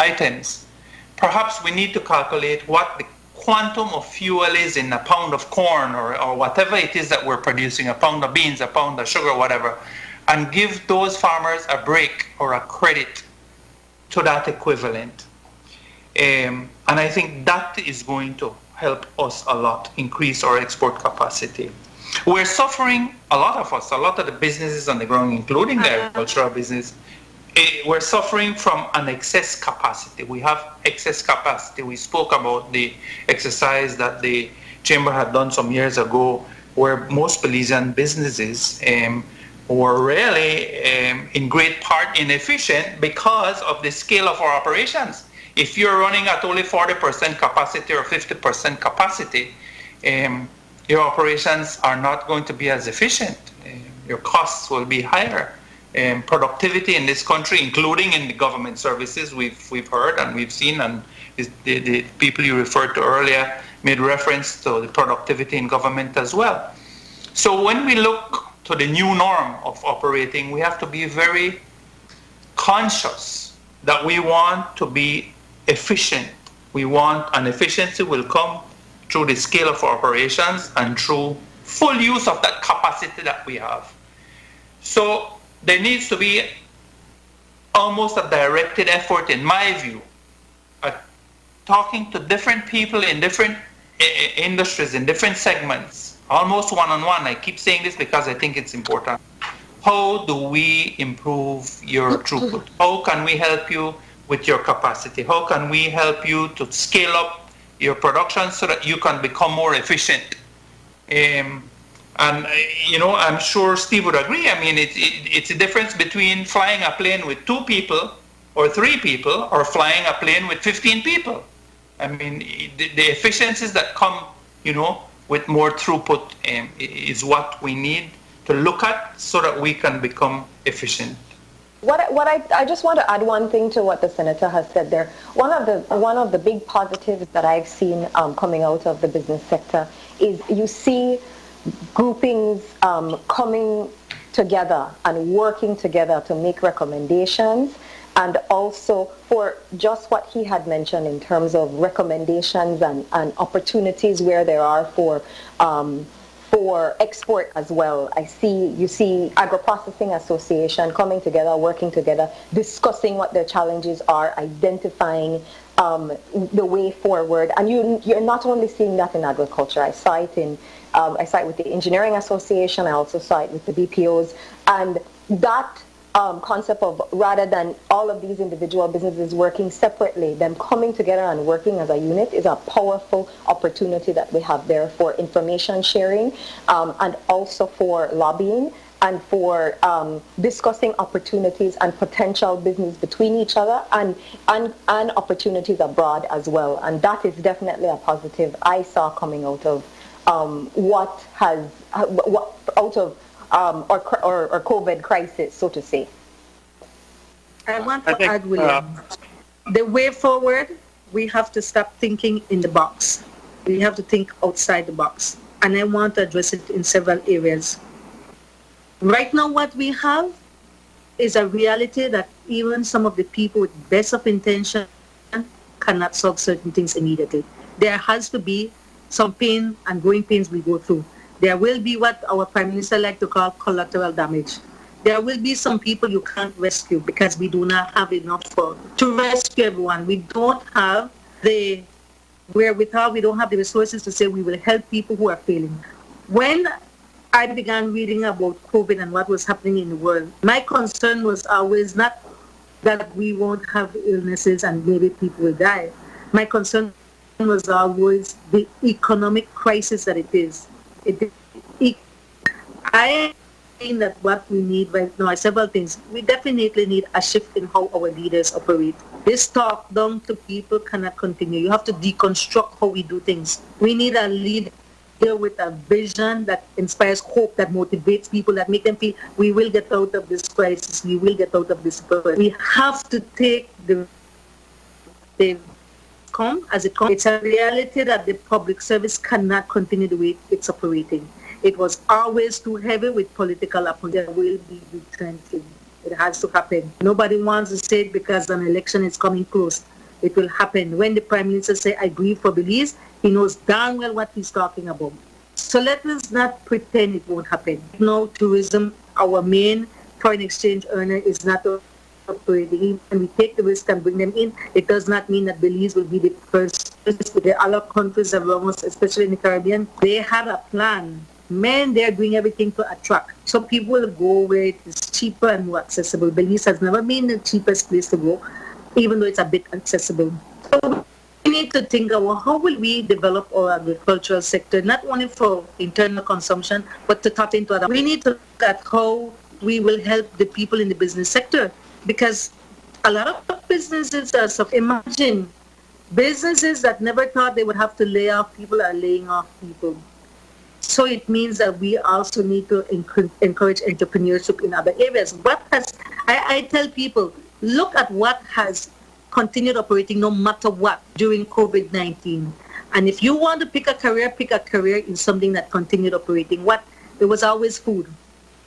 items, perhaps we need to calculate what the quantum of fuel is in a pound of corn or whatever it is that we're producing, a pound of beans, a pound of sugar, whatever, and give those farmers a break or a credit to that equivalent. And I think that is going to help us a lot, increase our export capacity. We're suffering, a lot of the businesses on the ground, including the agricultural business, we're suffering from an excess capacity. We have excess capacity. We spoke about the exercise that the Chamber had done some years ago, where most Belizean businesses were really in great part inefficient because of the scale of our operations. If you're running at only 40% capacity or 50% capacity, your operations are not going to be as efficient. Your costs will be higher. Productivity in this country, including in the government services, we've heard and we've seen, and the people you referred to earlier made reference to the productivity in government as well. So when we look to the new norm of operating, we have to be very conscious that we want to be efficient. We want, and efficiency will come through the scale of our operations and through full use of that capacity that we have. So there needs to be almost a directed effort, in my view, at talking to different people in different industries, in different segments, almost one-on-one. I keep saying this because I think it's important. How do we improve your throughput? How can we help you with your capacity? How can we help you to scale up your production so that you can become more efficient? And I'm sure Steve would agree. I mean, it's a difference between flying a plane with 2 people or 3 people or flying a plane with 15 people. I mean, the efficiencies that come, with more throughput is what we need to look at so that we can become efficient. I just want to add one thing to what the senator has said there. One of the big positives that I've seen coming out of the business sector is you see groupings coming together and working together to make recommendations, and also for just what he had mentioned in terms of recommendations and opportunities where there are for export as well. You see Agro-Processing Association coming together, working together, discussing what their challenges are, identifying the way forward. And you're not only seeing that in agriculture. I saw it with the Engineering Association. I also saw it with the BPOs. And that concept of, rather than all of these individual businesses working separately, them coming together and working as a unit is a powerful opportunity that we have there for information sharing, and also for lobbying and for discussing opportunities and potential business between each other and opportunities abroad as well. And that is definitely a positive I saw coming out of or COVID crisis, so to say. I want to add, William, the way forward, we have to stop thinking in the box. We have to think outside the box. And I want to address it in several areas. Right now, what we have is a reality that even some of the people with best of intention cannot solve certain things immediately. There has to be some pain and growing pains we go through. There will be what our Prime Minister likes to call collateral damage. There will be some people you can't rescue because we do not have enough to rescue everyone. We don't have the wherewithal, we don't have the resources to say we will help people who are failing. When I began reading about COVID and what was happening in the world, my concern was always not that we won't have illnesses and maybe people will die. My concern was always the economic crisis that it is. I think that what we need right now are several things. We definitely need a shift in how our leaders operate. This talk down to people cannot continue. You have to deconstruct how we do things. We need a leader with a vision that inspires hope, that motivates people, that make them feel we will get out of this crisis, we will get out of this crisis. We have to take the come as it comes. It's a reality that the public service cannot continue the way it's operating. It was always too heavy with political appointments. There will be retrenching. It has to happen. Nobody wants to say it because an election is coming close. It will happen. When the Prime Minister says, I grieve for Belize, he knows darn well what he's talking about. So let us not pretend it won't happen. No, tourism, our main foreign exchange earner, is not operating. When we take the risk and bring them in, it does not mean that Belize will be the first. The other countries around us, especially in the Caribbean, they have a plan. Men, they're doing everything to attract. So people will go where it is cheaper and more accessible. Belize has never been the cheapest place to go, even though it's a bit accessible. So we need to think about how will we develop our agricultural sector, not only for internal consumption, but to tap into other. We need to look at how we will help the people in the business sector, because a lot of businesses are imagine businesses that never thought they would have to lay off people are laying off people. So it means that we also need to encourage entrepreneurship in other areas. I tell people, look at what has continued operating no matter what during COVID-19. And if you want to pick a career in something that continued operating. There was always food.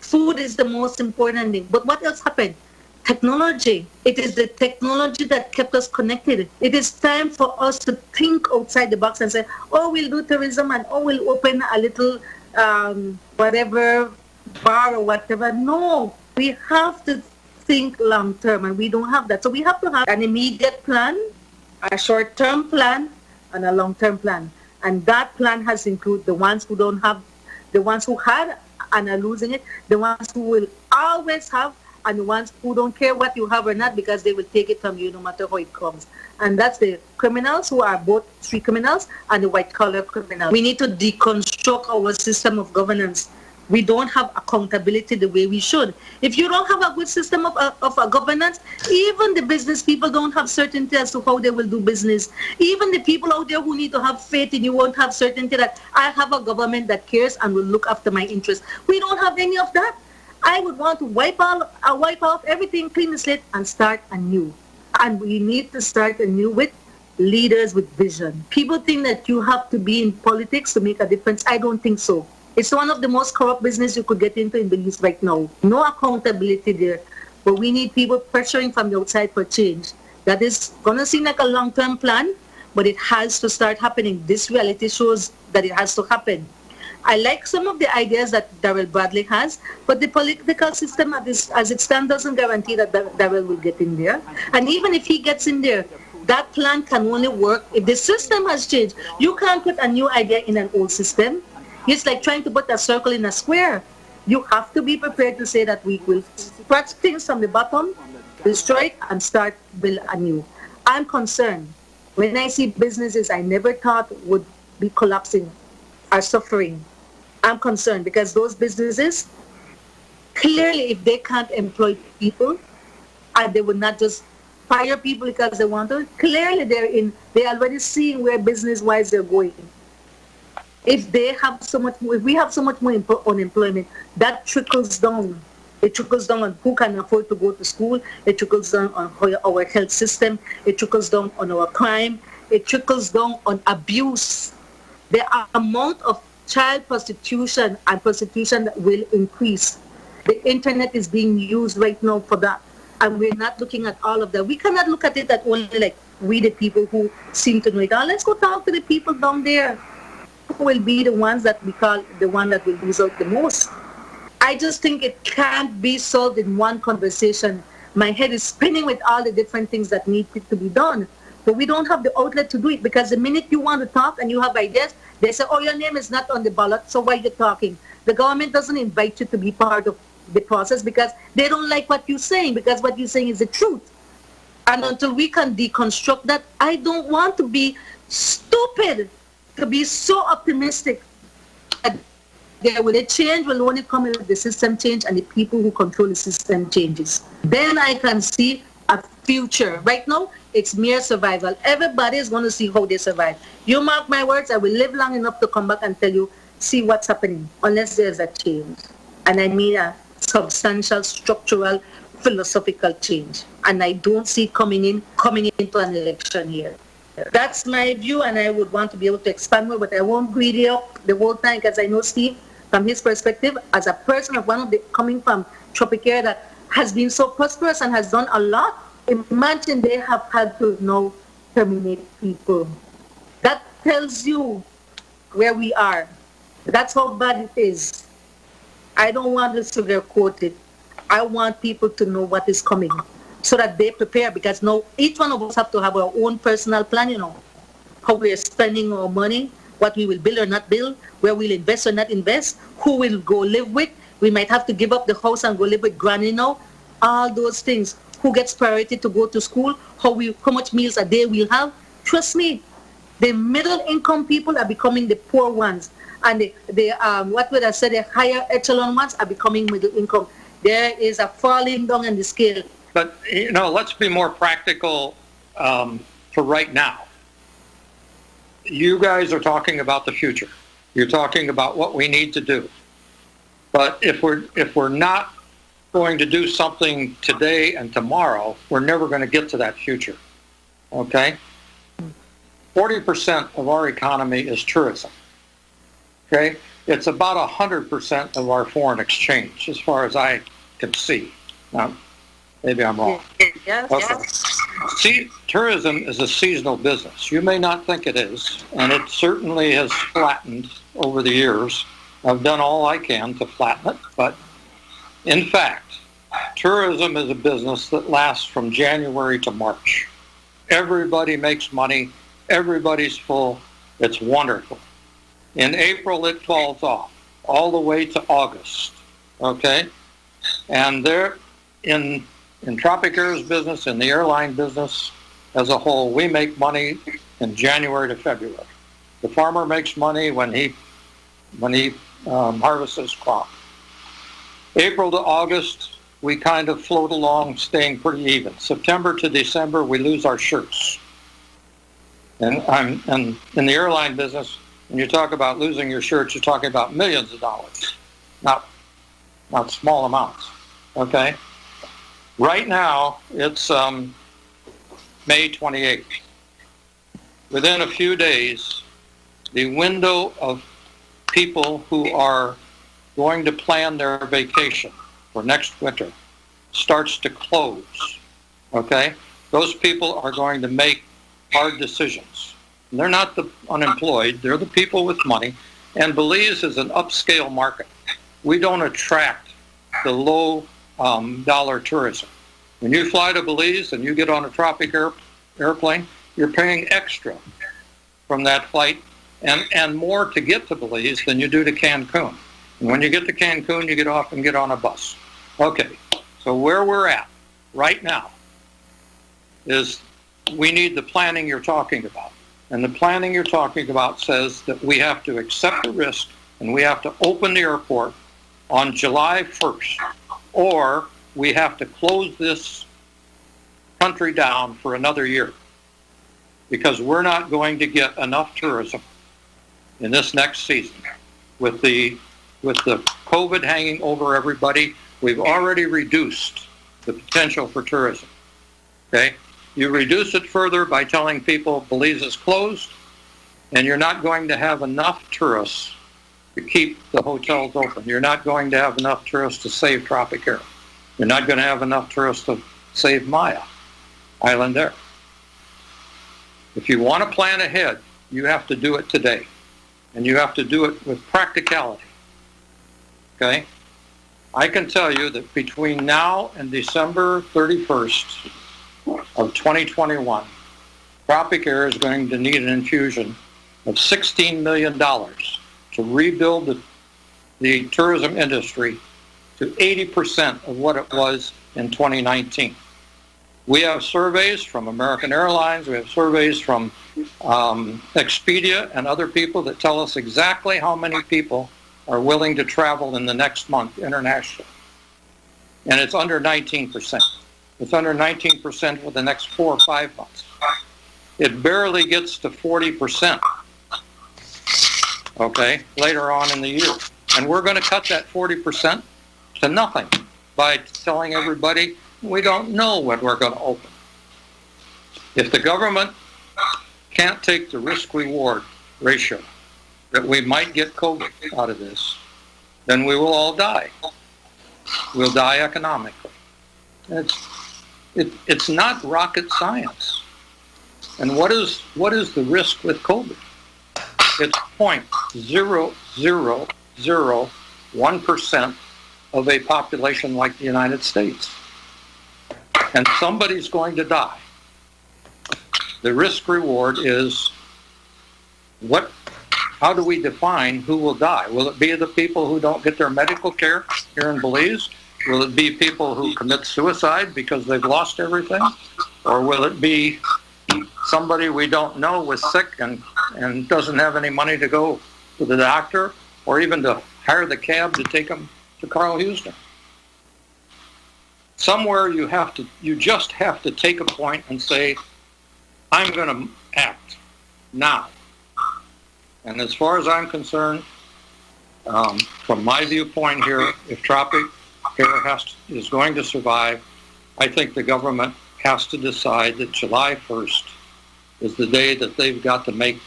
Food is the most important thing. But what else happened? Technology. It is the technology that kept us connected. It is time for us to think outside the box and say, oh, we'll do tourism and we'll open a little whatever bar or whatever. No, we have to think long term, and we don't have that. So we have to have an immediate plan, a short-term plan, and a long-term plan. And that plan has included the ones who don't have, the ones who had and are losing it, the ones who will always have, and the ones who don't care what you have or not because they will take it from you no matter how it comes. And that's the criminals who are both street criminals and the white-collar criminals. We need to deconstruct our system of governance. We don't have accountability the way we should. If you don't have a good system of governance, even the business people don't have certainty as to how they will do business. Even the people out there who need to have faith in you won't have certainty that I have a government that cares and will look after my interests. We don't have any of that. I would want to wipe off everything, clean the slate, and start anew. And we need to start anew with leaders with vision. People think that you have to be in politics to make a difference. I don't think so. It's one of the most corrupt business you could get into in Belize right now. No accountability there. But we need people pressuring from the outside for change. That is going to seem like a long-term plan, but it has to start happening. This reality shows that it has to happen. I like some of the ideas that Darrell Bradley has, but the political system as it stands doesn't guarantee that Darrell will get in there. And even if he gets in there, that plan can only work if the system has changed. You can't put a new idea in an old system. It's like trying to put a circle in a square. You have to be prepared to say that we will scratch things from the bottom, destroy it, and start build anew. I'm concerned. When I see businesses I never thought would be collapsing, are suffering, I'm concerned because those businesses, clearly if they can't employ people, and they would not just fire people because they want to, clearly they're already seeing where business-wise they're going. If we have so much more unemployment, that trickles down. It trickles down on who can afford to go to school. It trickles down on our health system. It trickles down on our crime. It trickles down on abuse. The amount of child prostitution and prostitution that will increase. The internet is being used right now for that. And we're not looking at all of that. We cannot look at it that only like we, the people who seem to know it all. Let's go talk to the people down there who will be the ones that we call the one that will lose out the most. I just think it can't be solved in one conversation. My head is spinning with all the different things that need to be done. But we don't have the outlet to do it because the minute you want to talk and you have ideas, they say, oh, your name is not on the ballot, so why are you talking? The government doesn't invite you to be part of the process because they don't like what you're saying, because what you're saying is the truth. And until we can deconstruct that, I don't want to be stupid to be so optimistic that there will a change will only come if the system change and the people who control the system changes. Then I can see a future. Right now, it's mere survival. Everybody is going to see how they survive. You mark my words, I will live long enough to come back and tell you, see what's happening, unless there's a change. And I mean a substantial, structural, philosophical change. And I don't see coming into an election here. That's my view, and I would want to be able to expand more, but I won't greedy up the whole time because I know Steve, from his perspective, as a person of one of the coming from Tropicare that has been so prosperous and has done a lot, imagine they have had to now terminate people. That tells you where we are. That's how bad it is. I don't want to sugarcoat it. I want people to know what is coming so that they prepare, because now each one of us have to have our own personal plan, how we are spending our money, what we will build or not build, where we'll invest or not invest, who we'll go live with. We might have to give up the house and go live with granny now. All those things. Who gets priority to go to school, how much meals a day we'll have. Trust me, the middle income people are becoming the poor ones. And the higher echelon ones are becoming middle income. There is a falling down in the scale. But, let's be more practical for right now. You guys are talking about the future. You're talking about what we need to do. But if we're not going to do something today and tomorrow, we're never going to get to that future. Okay? 40% of our economy is tourism. Okay? It's about 100% of our foreign exchange, as far as I can see. Now, maybe I'm wrong. Yes. Okay. See, tourism is a seasonal business. You may not think it is, and it certainly has flattened over the years. I've done all I can to flatten it, but in fact, tourism is a business that lasts from January to March. Everybody makes money. Everybody's full. It's wonderful. In April, it falls off all the way to August. Okay? And there, in Tropicare's business, in the airline business as a whole, we make money in January to February. The farmer makes money when he harvests his crop. April to August, we kind of float along, staying pretty even. September to December, we lose our shirts. And in the airline business, when you talk about losing your shirts, you're talking about millions of dollars, not small amounts. Okay? Right now, it's May 28th. Within a few days, the window of people who are going to plan their vacation for next winter starts to close. Okay? Those people are going to make hard decisions. And they're not the unemployed, they're the people with money. And Belize is an upscale market. We don't attract the low dollar tourism. When you fly to Belize and you get on a Tropic airplane, you're paying extra from that flight and more to get to Belize than you do to Cancun. And when you get to Cancun, you get off and get on a bus. Okay, so where we're at right now is we need the planning you're talking about. And the planning you're talking about says that we have to accept the risk and we have to open the airport on July 1st, or we have to close this country down for another year, because we're not going to get enough tourism in this next season. With the COVID hanging over everybody, we've already reduced the potential for tourism. Okay? You reduce it further by telling people Belize is closed, and you're not going to have enough tourists to keep the hotels open. You're not going to have enough tourists to save Tropic Air. You're not going to have enough tourists to save Maya Island Air. If you want to plan ahead, you have to do it today. And you have to do it with practicality. Okay? I can tell you that between now and December 31st of 2021, Tropic Air is going to need an infusion of $16 million to rebuild the tourism industry to 80% of what it was in 2019. We have surveys from American Airlines, we have surveys from Expedia and other people that tell us exactly how many people are willing to travel in the next month internationally. And it's under 19%. It's under 19% for the next 4 or 5 months. It barely gets to 40%, okay, later on in the year. And we're going to cut that 40% to nothing by telling everybody we don't know when we're going to open. If the government can't take the risk-reward ratio that we might get COVID out of this, then we will all die. We'll die economically. It's not rocket science. And what is the risk with COVID? It's 0.0001% of a population like the United States. And somebody's going to die. The risk reward is how do we define who will die? Will it be the people who don't get their medical care here in Belize? Will it be people who commit suicide because they've lost everything? Or will it be somebody we don't know was sick and doesn't have any money to go to the doctor or even to hire the cab to take them to Carl Houston? Somewhere you just have to take a point and say, I'm going to act now. And as far as I'm concerned, from my viewpoint here, if Tropic Air is going to survive, I think the government has to decide that July 1st is the day that they've got to make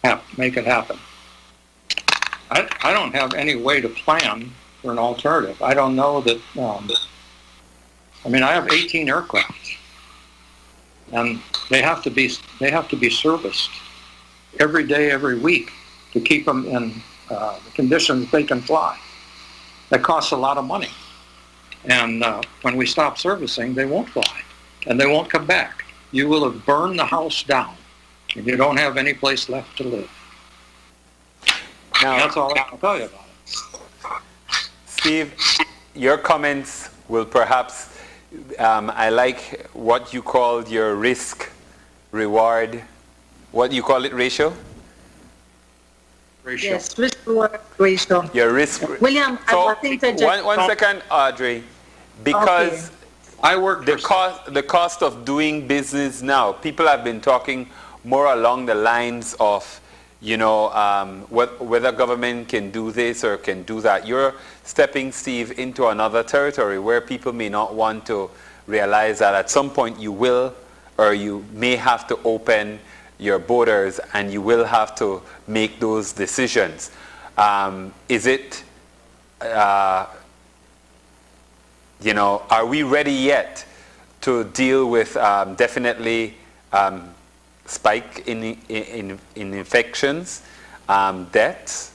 it happen. I don't have any way to plan for an alternative. I don't know that. I have 18 aircraft, and they have to be serviced every day, every week to keep them in the conditions they can fly. That costs a lot of money, and when we stop servicing, they won't fly, and they won't come back. You will have burned the house down, and you don't have any place left to live. Now, that's all I can tell you about it. Steve, your comments will perhaps, I like what you called your risk-reward, what you call it, ratio? ratio. Yes, risk-reward ratio. Your risk. William, So, I think interject. one second, Audrey. Because I work the for cost of doing business now, people have been talking more along the lines of, you know, whether government can do this or can do that. You're stepping, Steve, into another territory where people may not want to realize that at some point you will, or you may have to open your borders and you will have to make those decisions. Is it, you know, are we ready yet to deal with definitely spike in infections, deaths,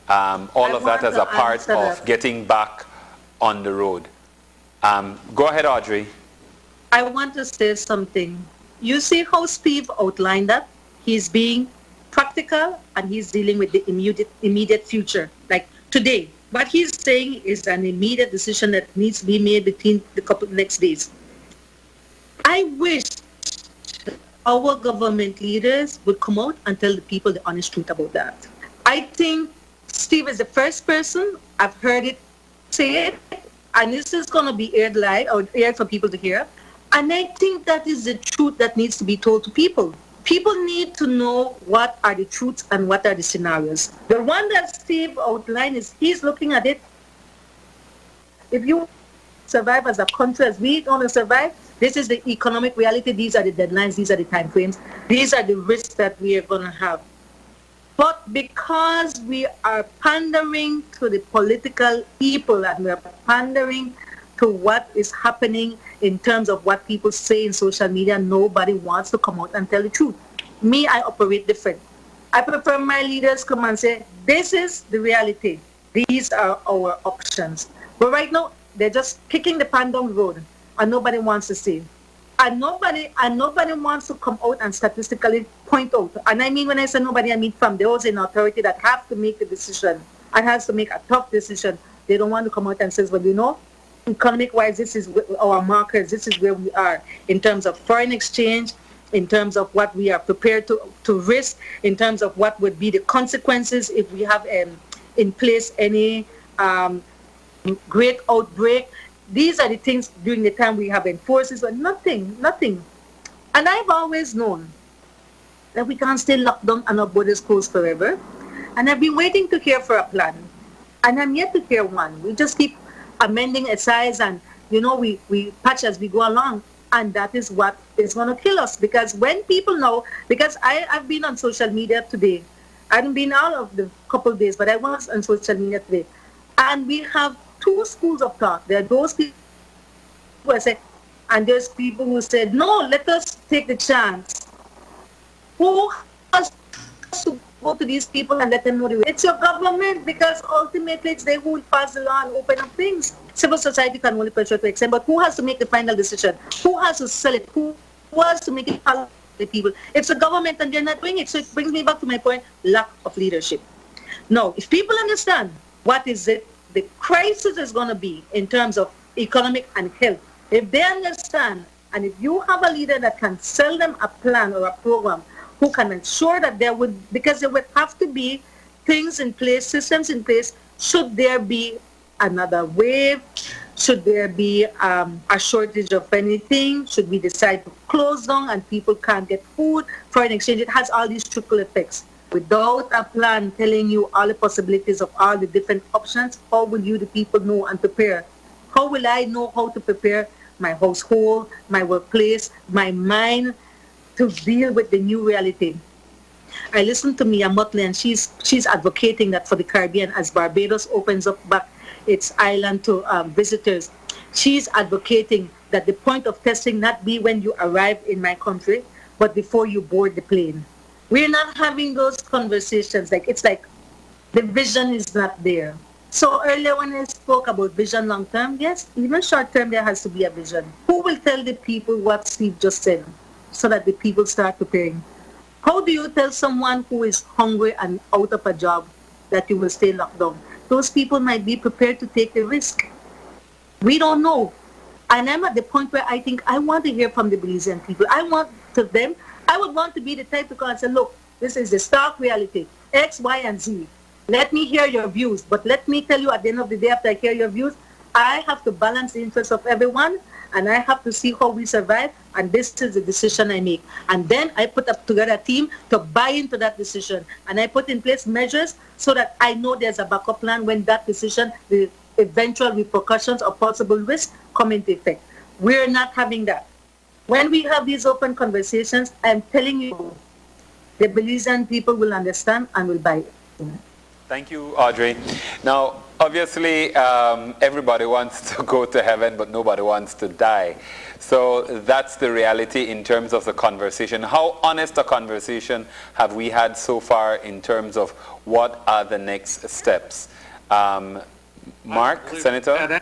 all of that as a part of getting back on the road? Go ahead, Audrey. I want to say something. You see how Steve outlined that? He's being practical and he's dealing with the immediate future, like today. What he's saying is an immediate decision that needs to be made between the couple next days. I wish our government leaders would come out and tell the people the honest truth about that. I think Steve is the first person I've heard it say it, and this is going to be aired live or aired for people to hear. And I think that is the truth that needs to be told to people. People need to know what are the truths and what are the scenarios. The one that Steve outlined is he's looking at it. If you survive as a country, as we're going to survive, this is the economic reality. These are the deadlines. These are the time frames. These are the risks that we are going to have. But because we are pandering to the political people and we are pandering to what is happening in terms of what people say in social media, nobody wants to come out and tell the truth. Me, I operate different. I prefer my leaders come and say, this is the reality. These are our options. But right now, they're just kicking the pan down the road and nobody wants to see. And nobody wants to come out and statistically point out. And I mean, when I say nobody, I mean from those in authority that have to make the decision and has to make a tough decision. They don't want to come out and say, well, you know, economic-wise, this is our markers, this is where we are in terms of foreign exchange, in terms of what we are prepared to risk, in terms of what would be the consequences if we have in place any great outbreak. These are the things during the time we have enforcers, but nothing. And I've always known that we can't stay locked down and our borders closed forever. And I've been waiting to hear for a plan. And I'm yet to hear one. We just keep amending SIs and, you know, we patch as we go along. And that is what is going to kill us. Because when people know, because I've been on social media today. I haven't been out of the couple of days, but I was on social media today. And we have two schools of thought. There are those people who say, and there's people who said, no, let us take the chance. Who has to go to these people and let them know the way? It's your government, because ultimately it's they who will pass the law and open up things. Civil society can only pressure to extent, but who has to make the final decision? Who has to sell it? Who has to make it for the people? It's the government and they're not doing it. So it brings me back to my point, lack of leadership. Now, if people understand what is it, the crisis is going to be in terms of economic and health, if they understand, and if you have a leader that can sell them a plan or a program, who can ensure that there would, because there would have to be things in place, systems in place, should there be another wave, should there be a shortage of anything, should we decide to close down and people can't get food, foreign exchange, it has all these trickle effects. Without a plan telling you all the possibilities of all the different options, how will you, the people, know and prepare? How will I know how to prepare my household, my workplace, my mind to deal with the new reality? I listened to Mia Motley, and she's advocating that for the Caribbean as Barbados opens up back its island to visitors. She's advocating that the point of testing not be when you arrive in my country, but before you board the plane. We're not having those conversations. It's like the vision is not there. So earlier when I spoke about vision long term, yes, even short term there has to be a vision. Who will tell the people what Steve just said so that the people start preparing? How do you tell someone who is hungry and out of a job that you will stay locked down? Those people might be prepared to take the risk. We don't know. And I'm at the point where I think I want to hear from the Belizean people. I would want to be the type to come and say, look, this is the stark reality. X, Y, and Z. Let me hear your views. But let me tell you, at the end of the day, after I hear your views, I have to balance the interests of everyone, and I have to see how we survive, and this is the decision I make. And then I put up together a team to buy into that decision, and I put in place measures so that I know there's a backup plan when that decision, the eventual repercussions or possible risks come into effect. We're not having that. When we have these open conversations, I'm telling you, the Belizean people will understand and will buy it. Thank you, Audrey. Now, obviously, everybody wants to go to heaven, but nobody wants to die. So that's the reality in terms of the conversation. How honest a conversation have we had so far in terms of what are the next steps? Mark, Senator?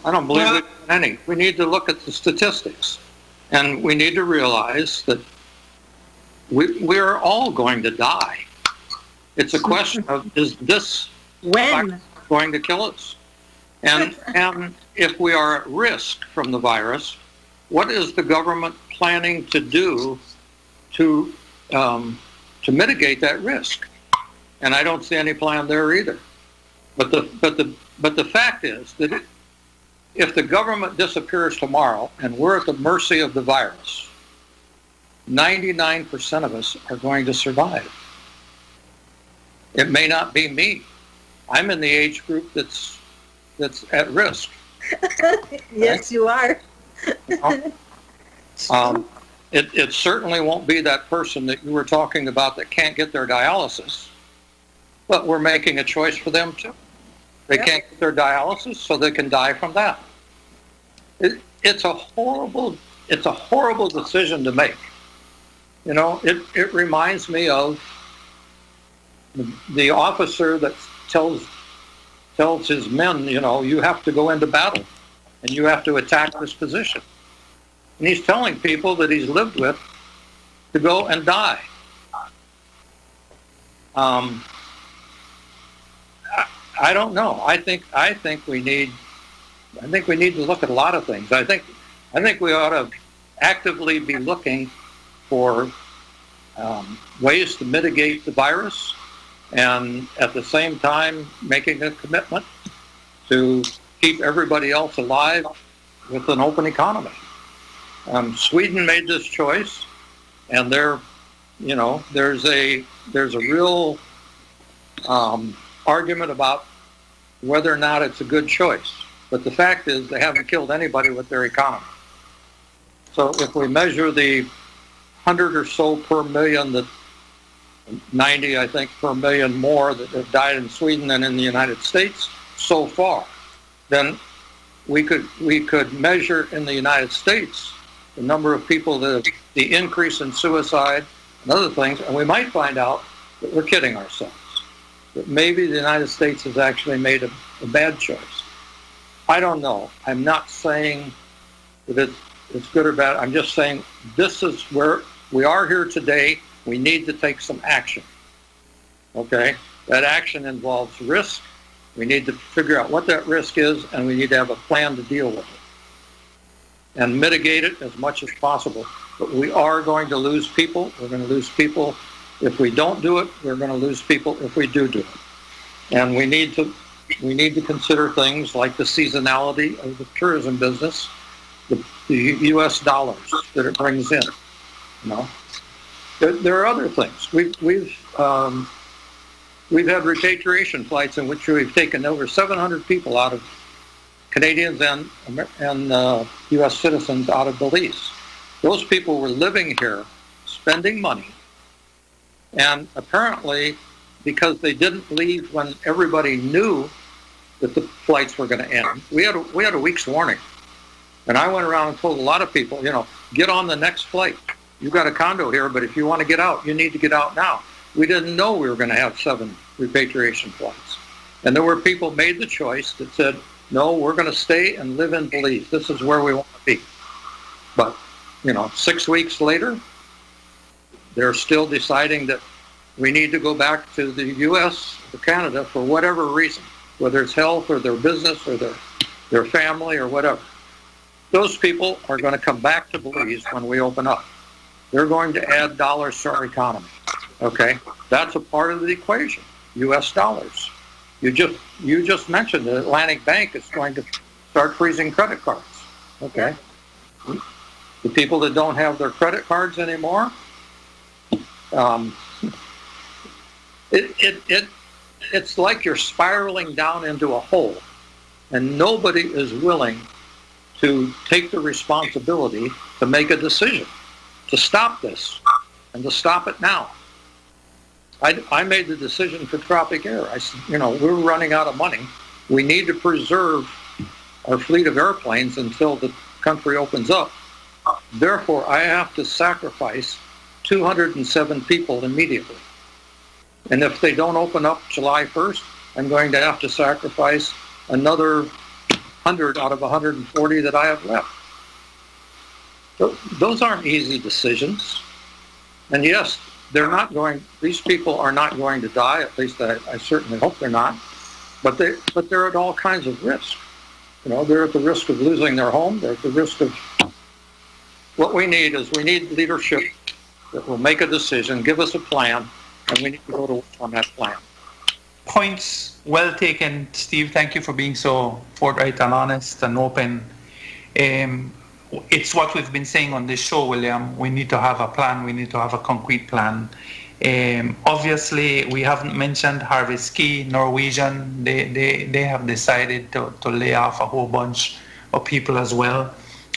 I don't believe it in any. We need to look at the statistics, and we need to realize that we're all going to die. It's a question of, is this when going to kill us? And if we are at risk from the virus, what is the government planning to do to mitigate that risk? And I don't see any plan there either. But the fact is that if the government disappears tomorrow and we're at the mercy of the virus, 99% of us are going to survive. It may not be me. I'm in the age group that's at risk. Yes, you are. It certainly won't be that person that you were talking about that can't get their dialysis, but we're making a choice for them too. They can't get their dialysis, so they can die from that. It's a horrible decision to make. You know, it reminds me of the officer that tells his men, you know, you have to go into battle and you have to attack this position. And he's telling people that he's lived with to go and die. I don't know. I think we need to look at a lot of things. I think we ought to actively be looking for ways to mitigate the virus, and at the same time making a commitment to keep everybody else alive with an open economy. Sweden made this choice, and there's a real argument about whether or not it's a good choice. But the fact is they haven't killed anybody with their economy. So if we measure the 100 or so per million, that 90, I think, per million more that have died in Sweden than in the United States so far, then we could measure in the United States the number of people, the increase in suicide and other things, and we might find out that we're kidding ourselves, that maybe the United States has actually made a bad choice. I don't know. I'm not saying that it's good or bad. I'm just saying this is where we are here today. We need to take some action. Okay? That action involves risk. We need to figure out what that risk is, and we need to have a plan to deal with it and mitigate it as much as possible. But we are going to lose people. We're going to lose people if we don't do it. We're going to lose people if we do it. And we need to consider things like the seasonality of the tourism business, the U.S. dollars that it brings in. You know, there are other things. We've had repatriation flights in which we've taken over 700 people out of Canadians and U.S. citizens out of Belize. Those people were living here, spending money, and apparently, because they didn't leave when everybody knew that the flights were going to end, we had a week's warning. And I went around and told a lot of people, you know, get on the next flight. You've got a condo here, but if you want to get out, you need to get out now. We didn't know we were going to have 7 repatriation flights. And there were people made the choice that said, no, we're going to stay and live in Belize. This is where we want to be. But, you know, 6 weeks later, they're still deciding that we need to go back to the U.S. or Canada for whatever reason, whether it's health or their business or their family or whatever. Those people are going to come back to Belize when we open up. They're going to add dollars to our economy. Okay, that's a part of the equation. U.S. dollars. You just mentioned the Atlantic Bank is going to start freezing credit cards. Okay, the people that don't have their credit cards anymore, it's like you're spiraling down into a hole, and nobody is willing to take the responsibility to make a decision to stop this and to stop it now. I made the decision for Tropic Air. I said, we're running out of money. We need to preserve our fleet of airplanes until the country opens up. Therefore, I have to sacrifice 207 people immediately. And if they don't open up July 1st, I'm going to have to sacrifice another 100 out of 140 that I have left. So those aren't easy decisions. And yes, these people are not going to die, at least I certainly hope they're not, but they're at all kinds of risk. They're at the risk of losing their home, they're at the risk of, what we need leadership that will make a decision, give us a plan, and we need to go to work on that plan. Points well taken, Steve. Thank you for being so forthright and honest and open. It's what we've been saying on this show, William. We need to have a plan. We need to have a concrete plan. Obviously, we haven't mentioned Harvest Key, Norwegian. They have decided to lay off a whole bunch of people as well.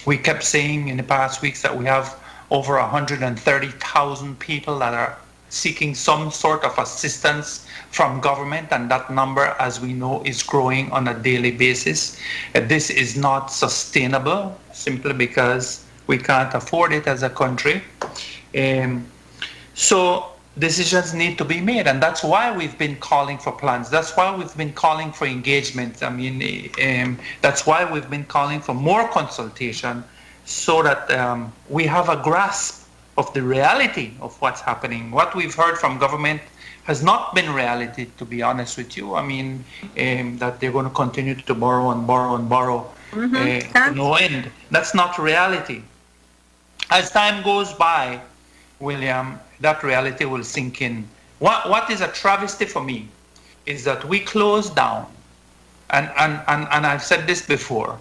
We kept saying in the past weeks that we have over 130,000 people that are seeking some sort of assistance from government, and that number, as we know, is growing on a daily basis. This is not sustainable, simply because we can't afford it as a country. So decisions need to be made, and that's why we've been calling for plans. That's why we've been calling for engagement. That's why we've been calling for more consultation, so that we have a grasp of the reality of what's happening. What we've heard from government has not been reality, to be honest with you. That they're going to continue to borrow and borrow and borrow to no end. That's not reality. As time goes by, William, that reality will sink in. What is a travesty for me is that we close down, and I've said this before.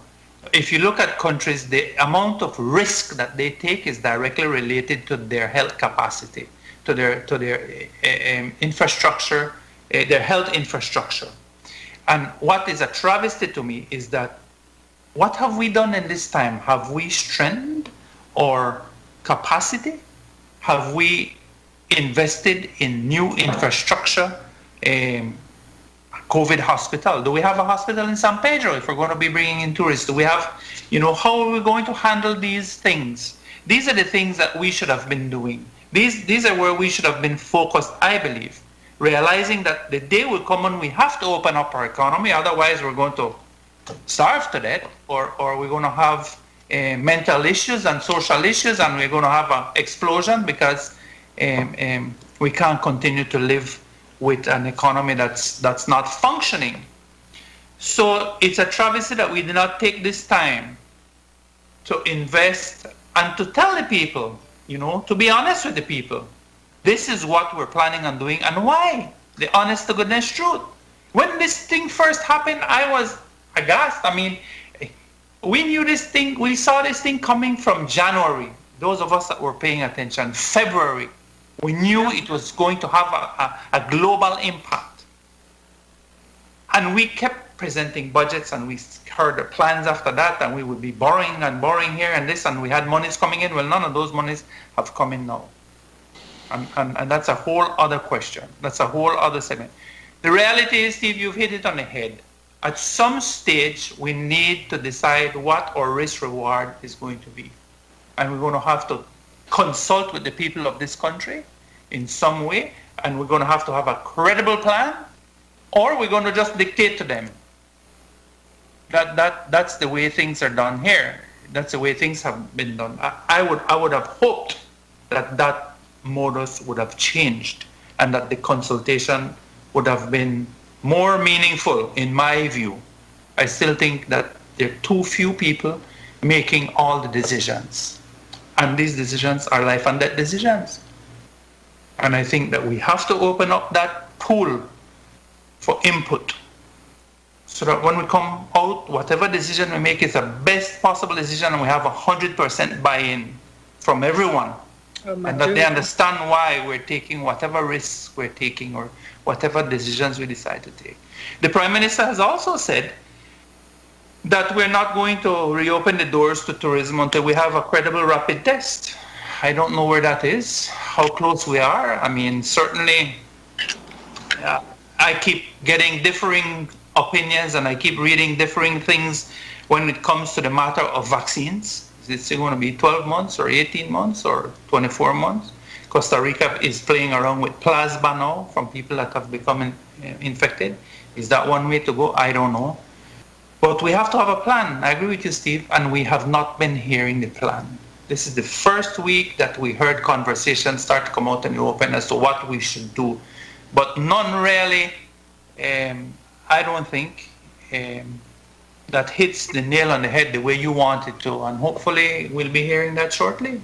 If you look at countries, the amount of risk that they take is directly related to their health capacity, to their infrastructure, their health infrastructure. And what is a travesty to me is that, what have we done in this time? Have we strengthened our capacity? Have we invested in new infrastructure? COVID hospital. Do we have a hospital in San Pedro if we're going to be bringing in tourists? Do we have, how are we going to handle these things? These are the things that we should have been doing. These are where we should have been focused, I believe, realizing that the day will come when we have to open up our economy, otherwise we're going to starve to death, or we're going to have mental issues and social issues, and we're going to have an explosion because we can't continue to live with an economy that's not functioning. So it's a travesty that we did not take this time to invest and to tell the people, to be honest with the people. This is what we're planning on doing and why. The honest to goodness truth. When this thing first happened, I was aghast. We knew this thing, we saw this thing coming from January. Those of us that were paying attention, February. We knew it was going to have a global impact. And we kept presenting budgets, and we heard the plans after that, and we would be borrowing and borrowing here and this, and we had monies coming in. Well, none of those monies have come in now. And that's a whole other question. That's a whole other segment. The reality is, Steve, you've hit it on the head. At some stage, we need to decide what our risk reward is going to be. And we're going to have to consult with the people of this country in some way, and we're going to have a credible plan, or we're going to just dictate to them. That's the way things are done here. That's the way things have been done. I would have hoped that modus would have changed, and that the consultation would have been more meaningful, in my view. I still think that there are too few people making all the decisions. And these decisions are life and death decisions. And I think that we have to open up that pool for input so that when we come out, whatever decision we make is the best possible decision and we have 100% buy-in from everyone. And that they understand why we're taking whatever risks we're taking or whatever decisions we decide to take. The Prime Minister has also said that we're not going to reopen the doors to tourism until we have a credible rapid test. I don't know where that is, how close we are. I mean, certainly I keep getting differing opinions and I keep reading differing things when it comes to the matter of vaccines. Is it going to be 12 months or 18 months or 24 months? Costa Rica is playing around with plasma now from people that have become infected. Is that one way to go? I don't know. But we have to have a plan. I agree with you, Steve, and we have not been hearing the plan. This is the first week that we heard conversations start to come out in the open as to what we should do. But none really, I don't think, that hits the nail on the head the way you want it to. And hopefully we'll be hearing that shortly.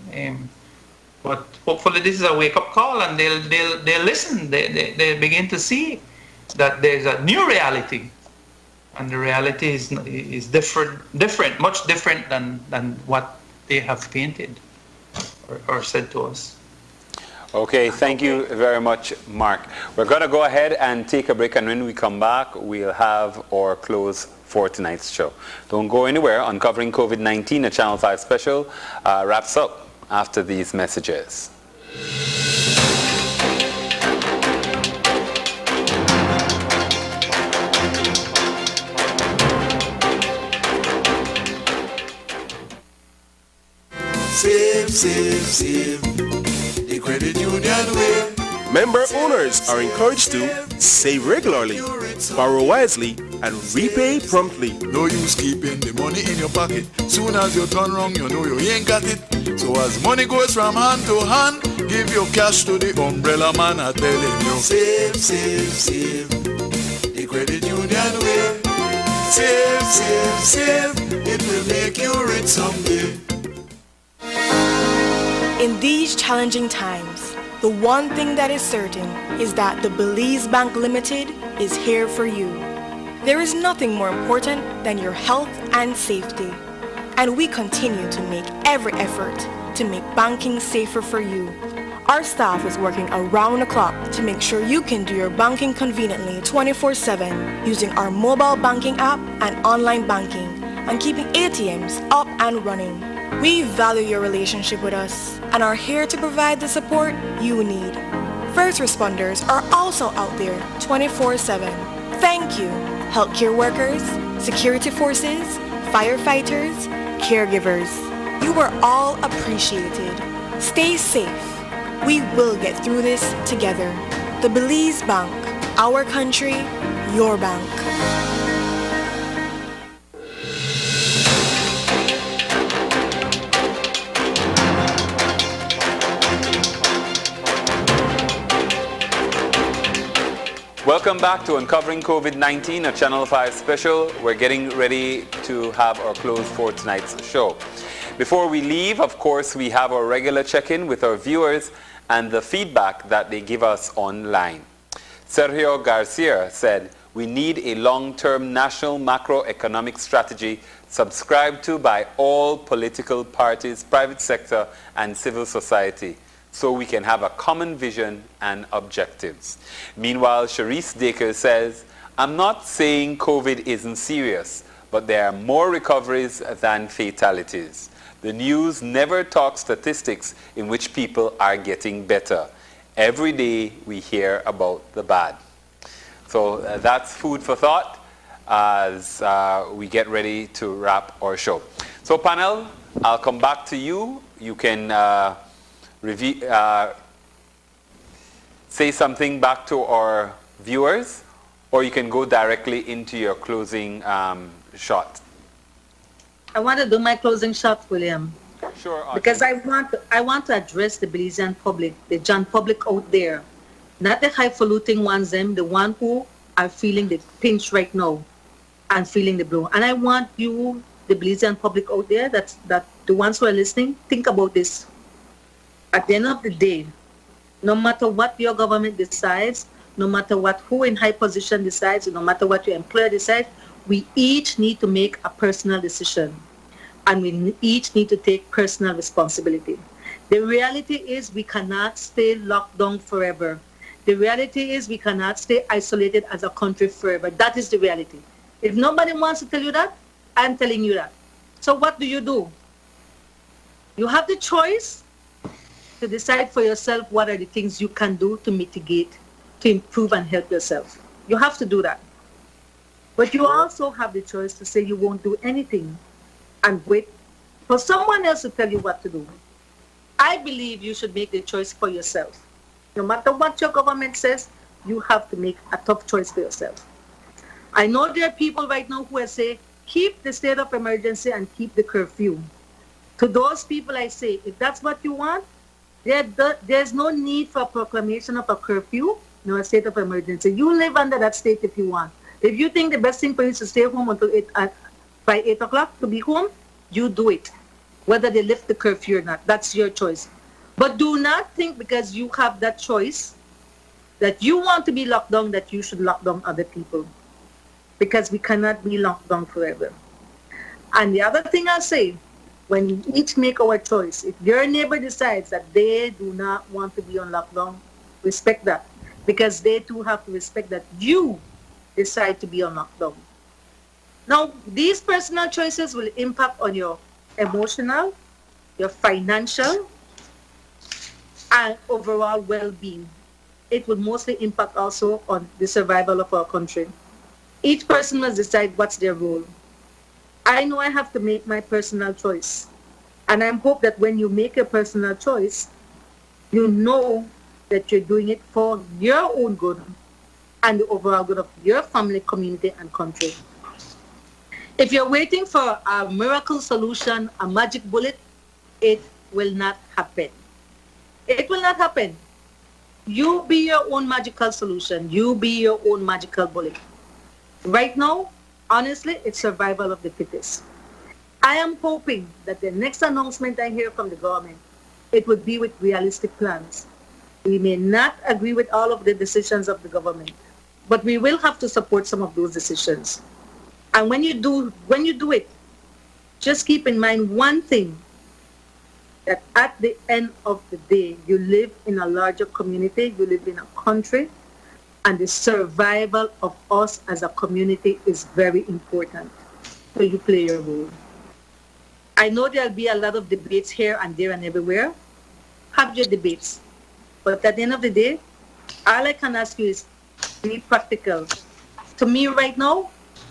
But hopefully this is a wake-up call and they'll listen. They begin to see that there's a new reality. And the reality is different, much different than what they have painted or said to us. Okay, thank you very much, Mark. We're going to go ahead and take a break, and when we come back, we'll have our close for tonight's show. Don't go anywhere. Uncovering COVID-19, a Channel 5 special, wraps up after these messages. Save, save, save. The credit union way. Member owners are encouraged to save regularly, borrow wisely, and repay promptly. No use keeping the money in your pocket. Soon as you turn wrong, you know you ain't got it. So as money goes from hand to hand, give your cash to the umbrella man. I'm telling you. Save, save, save. The credit union way. Save, save, save. It will make you rich someday. In these challenging times, the one thing that is certain is that the Belize Bank Limited is here for you. There is nothing more important than your health and safety, and we continue to make every effort to make banking safer for you. Our staff is working around the clock to make sure you can do your banking conveniently 24/7 using our mobile banking app and online banking and keeping ATMs up and running. We value your relationship with us and are here to provide the support you need. First responders are also out there 24/7. Thank you, healthcare workers, security forces, firefighters, caregivers. You are all appreciated. Stay safe. We will get through this together. The Belize Bank, our country, your bank. Welcome back to Uncovering COVID-19, a Channel 5 special. We're getting ready to have our close for tonight's show. Before we leave, of course, we have our regular check-in with our viewers and the feedback that they give us online. Sergio Garcia said, "We need a long-term national macroeconomic strategy subscribed to by all political parties, private sector, and civil society, so we can have a common vision and objectives." Meanwhile, Sharice Daker says, "I'm not saying COVID isn't serious, but there are more recoveries than fatalities. The news never talks statistics in which people are getting better. Every day we hear about the bad." So that's food for thought as we get ready to wrap our show. So panel, I'll come back to you. You can say something back to our viewers, or you can go directly into your closing shot. I want to do my closing shot, William. Sure. Audrey. Because I want to address the Belizean public, the John public out there, not the highfalutin ones, the one who are feeling the pinch right now and feeling the blow. And I want you, the Belizean public out there, that the ones who are listening, think about this. At the end of the day, No matter what your government decides, no matter what who in high position decides, no matter what your employer decides, we each need to make a personal decision. And we each need to take personal responsibility. The reality is we cannot stay locked down forever. The reality is we cannot stay isolated as a country forever. That is the reality. If nobody wants to tell you that, I'm telling you that. So what do? You have the choice to decide for yourself what are the things you can do to mitigate, to improve and help yourself. You have to do that. But you also have the choice to say you won't do anything and wait for someone else to tell you what to do. I believe you should make the choice for yourself. No matter what your government says, you have to make a tough choice for yourself. I know there are people right now who will say, keep the state of emergency and keep the curfew. To those people I say, if that's what you want, there's no need for a proclamation of a curfew, no a state of emergency. You live under that state if you want. If you think the best thing for you is to stay home until by 8 o'clock to be home, you do it. Whether they lift the curfew or not, that's your choice. But do not think because you have that choice that you want to be locked down that you should lock down other people. Because we cannot be locked down forever. And the other thing I'll say, when we each make our choice, if your neighbor decides that they do not want to be on lockdown, respect that. Because they too have to respect that you decide to be on lockdown. Now, these personal choices will impact on your emotional, your financial, and overall well-being. It will mostly impact also on the survival of our country. Each person must decide what's their role. I know I have to make my personal choice. And I hope that when you make a personal choice, you know that you're doing it for your own good and the overall good of your family, community, and country. If you're waiting for a miracle solution, a magic bullet, it will not happen. It will not happen. You be your own magical solution. You be your own magical bullet. Right now, honestly, it's survival of the fittest. I am hoping that the next announcement I hear from the government, it would be with realistic plans. We may not agree with all of the decisions of the government, but we will have to support some of those decisions. And when you do it, just keep in mind one thing, that at the end of the day, you live in a larger community, you live in a country, and the survival of us as a community is very important. So you play your role. I know there'll be a lot of debates here and there and everywhere. Have your debates. But at the end of the day, all I can ask you is be practical. To me right now,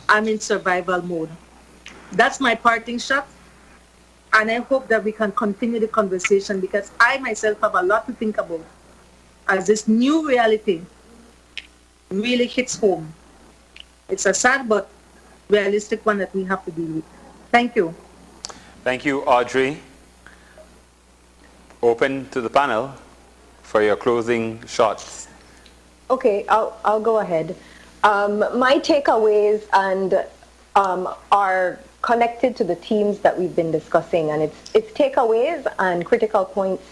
I'm in survival mode. That's my parting shot. And I hope that we can continue the conversation because I myself have a lot to think about as this new reality really hits home. It's a sad but realistic one that we have to deal with. Thank you. Thank you, Audrey. Open to the panel for your closing shots. Okay, I'll go ahead. My takeaways are connected to the themes that we've been discussing, and it's takeaways and critical points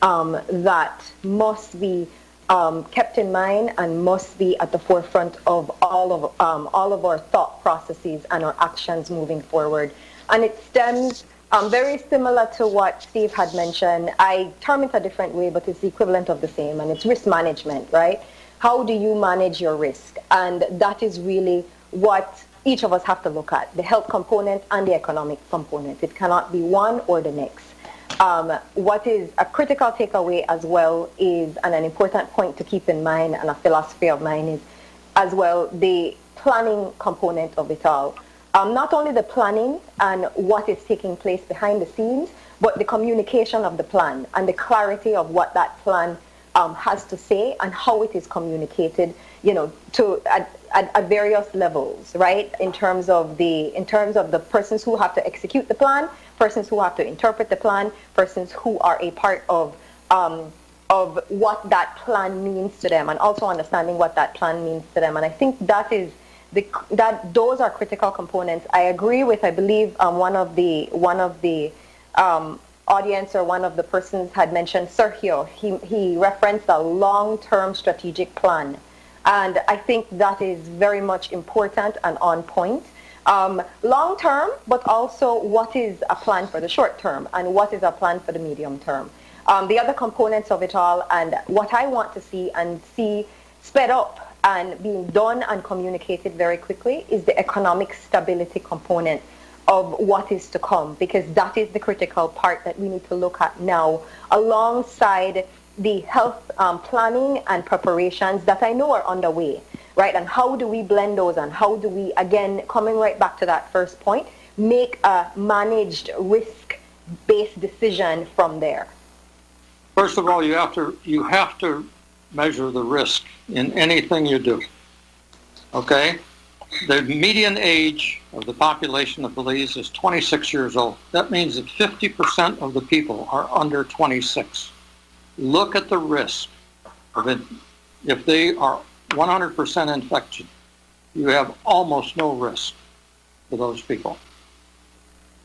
that must be kept in mind and must be at the forefront of all of our thought processes and our actions moving forward. And it stems very similar to what Steve had mentioned. I term it a different way, but it's the equivalent of the same, and it's risk management, right? How do you manage your risk? And that is really what each of us have to look at, the health component and the economic component. It cannot be one or the next. What is a critical takeaway as well is, and an important point to keep in mind, and a philosophy of mine is, as well, the planning component of it all. Not only the planning and what is taking place behind the scenes, but the communication of the plan and the clarity of what that plan has to say and how it is communicated, to at various levels, right? In terms of the persons who have to execute the plan, persons who have to interpret the plan, persons who are a part of what that plan means to them, and also understanding what that plan means to them. And I think that is those are critical components. I agree with, I believe, one of the audience or one of the persons had mentioned Sergio. He referenced a long-term strategic plan. And I think that is very much important and on point. Long term, but also what is a plan for the short term and what is a plan for the medium term. The other components of it all, and what I want to see sped up and being done and communicated very quickly, is the economic stability component of what is to come, because that is the critical part that we need to look at now, alongside the health planning and preparations that I know are underway, right? And how do we blend those, and how do we, again, coming right back to that first point, make a managed risk-based decision from there? First of all, you have to measure the risk in anything you do. Okay? The median age of the population of Belize is 26 years old. That means that 50% of the people are under 26. Look at the risk of it. If they are 100% infected, you have almost no risk for those people.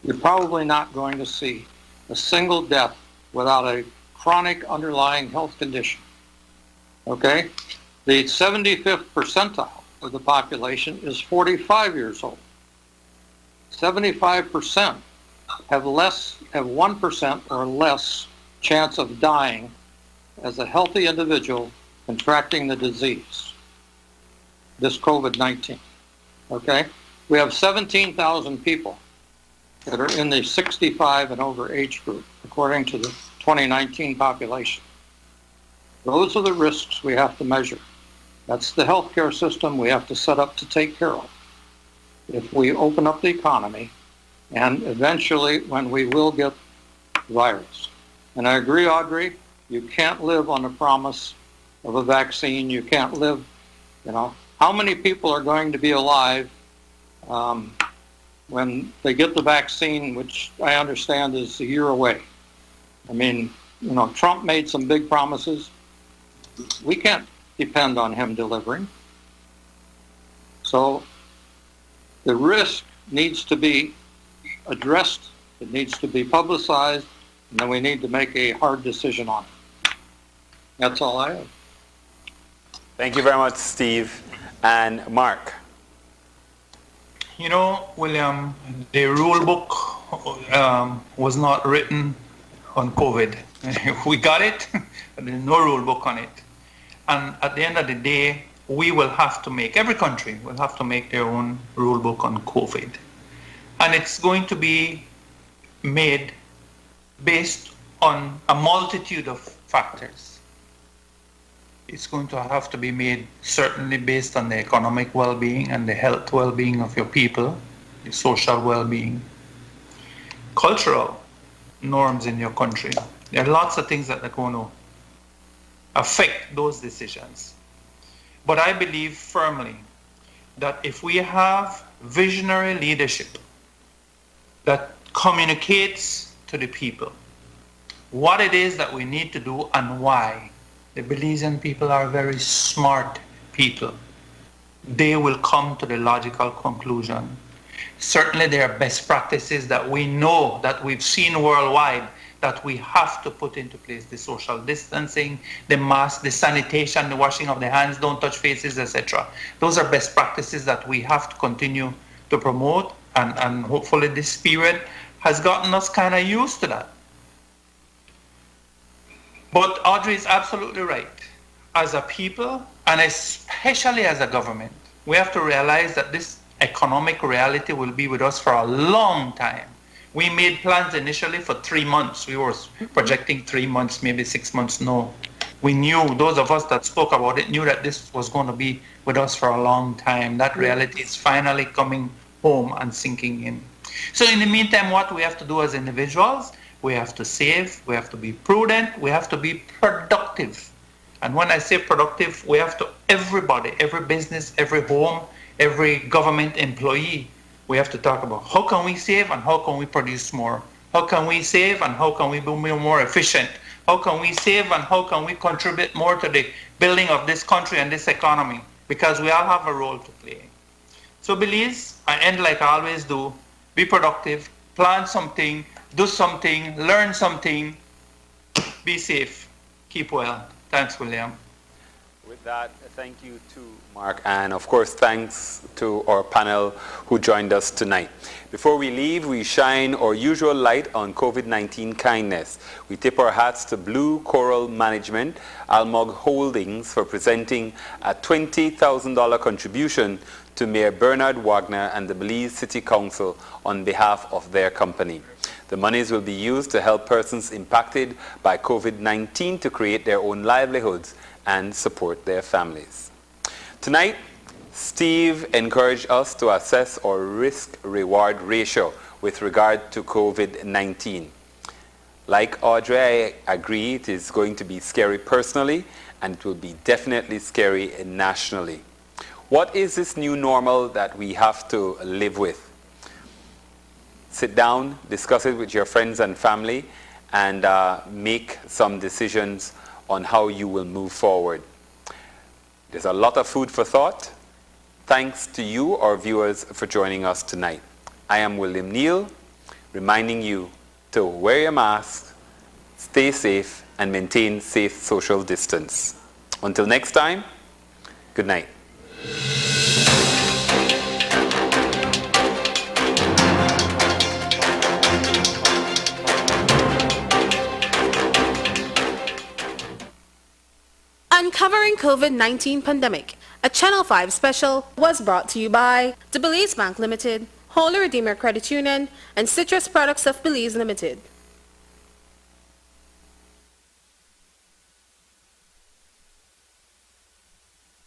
You're probably not going to see a single death without a chronic underlying health condition. Okay? The 75th percentile of the population is 45 years old. 75% have 1% or less chance of dying as a healthy individual contracting the disease, this COVID-19. Okay? We have 17,000 people that are in the 65 and over age group, according to the 2019 population. Those are the risks we have to measure. That's the healthcare system we have to set up to take care of. If we open up the economy, and eventually when we will get the virus. And I agree, Audrey, you can't live on the promise of a vaccine. You can't live, how many people are going to be alive when they get the vaccine, which I understand is a year away? I mean, Trump made some big promises. We can't depend on him delivering. So the risk needs to be addressed. It needs to be publicized, and then we need to make a hard decision on it. That's all I have. Thank you very much, Steve. And Mark. William, the rule book was not written on COVID. We got it, but there's no rule book on it. And at the end of the day, every country will have to make their own rule book on COVID. And it's going to be made based on a multitude of factors. It's going to have to be made certainly based on the economic well-being and the health well-being of your people, the social well-being, cultural norms in your country. There are lots of things that are going to affect those decisions. But I believe firmly that if we have visionary leadership that communicates to the people what it is that we need to do and why, the Belizean people are very smart people. They will come to the logical conclusion. Certainly there are best practices that we know, that we've seen worldwide, that we have to put into place: the social distancing, the mask, the sanitation, the washing of the hands, don't touch faces, etc. Those are best practices that we have to continue to promote, and hopefully this period has gotten us kind of used to that. But Audrey is absolutely right. As a people, and especially as a government, we have to realize that this economic reality will be with us for a long time. We made plans initially for 3 months. We were projecting 3 months, maybe 6 months. No. We knew, those of us that spoke about it knew that this was going to be with us for a long time. That reality is finally coming home and sinking in. So in the meantime, what we have to do as individuals, we have to save, we have to be prudent, we have to be productive. And when I say productive, we have to, everybody, every business, every home, every government employee, we have to talk about how can we save and how can we produce more? How can we save and how can we be more efficient? How can we save and how can we contribute more to the building of this country and this economy? Because we all have a role to play. So Belize, I end like I always do, be productive, plan something, do something, learn something, be safe, keep well. Thanks, William. With that, thank you to Mark, and of course thanks to our panel who joined us tonight. Before we leave, we shine our usual light on COVID-19 kindness. We tip our hats to Blue Coral Management, Almog Holdings, for presenting a $20,000 contribution to Mayor Bernard Wagner and the Belize City Council on behalf of their company. The monies will be used to help persons impacted by COVID-19 to create their own livelihoods and support their families. Tonight, Steve encouraged us to assess our risk-reward ratio with regard to COVID-19. Like Audrey, I agree it is going to be scary personally, and it will be definitely scary nationally. What is this new normal that we have to live with? Sit down, discuss it with your friends and family, and make some decisions on how you will move forward. There's a lot of food for thought. Thanks to you, our viewers, for joining us tonight. I am William Neal, reminding you to wear your mask, stay safe, and maintain safe social distance. Until next time, good night. Uncovering COVID-19 Pandemic, a Channel 5 special, was brought to you by the Belize Bank Limited, Holy Redeemer Credit Union, and Citrus Products of Belize Limited.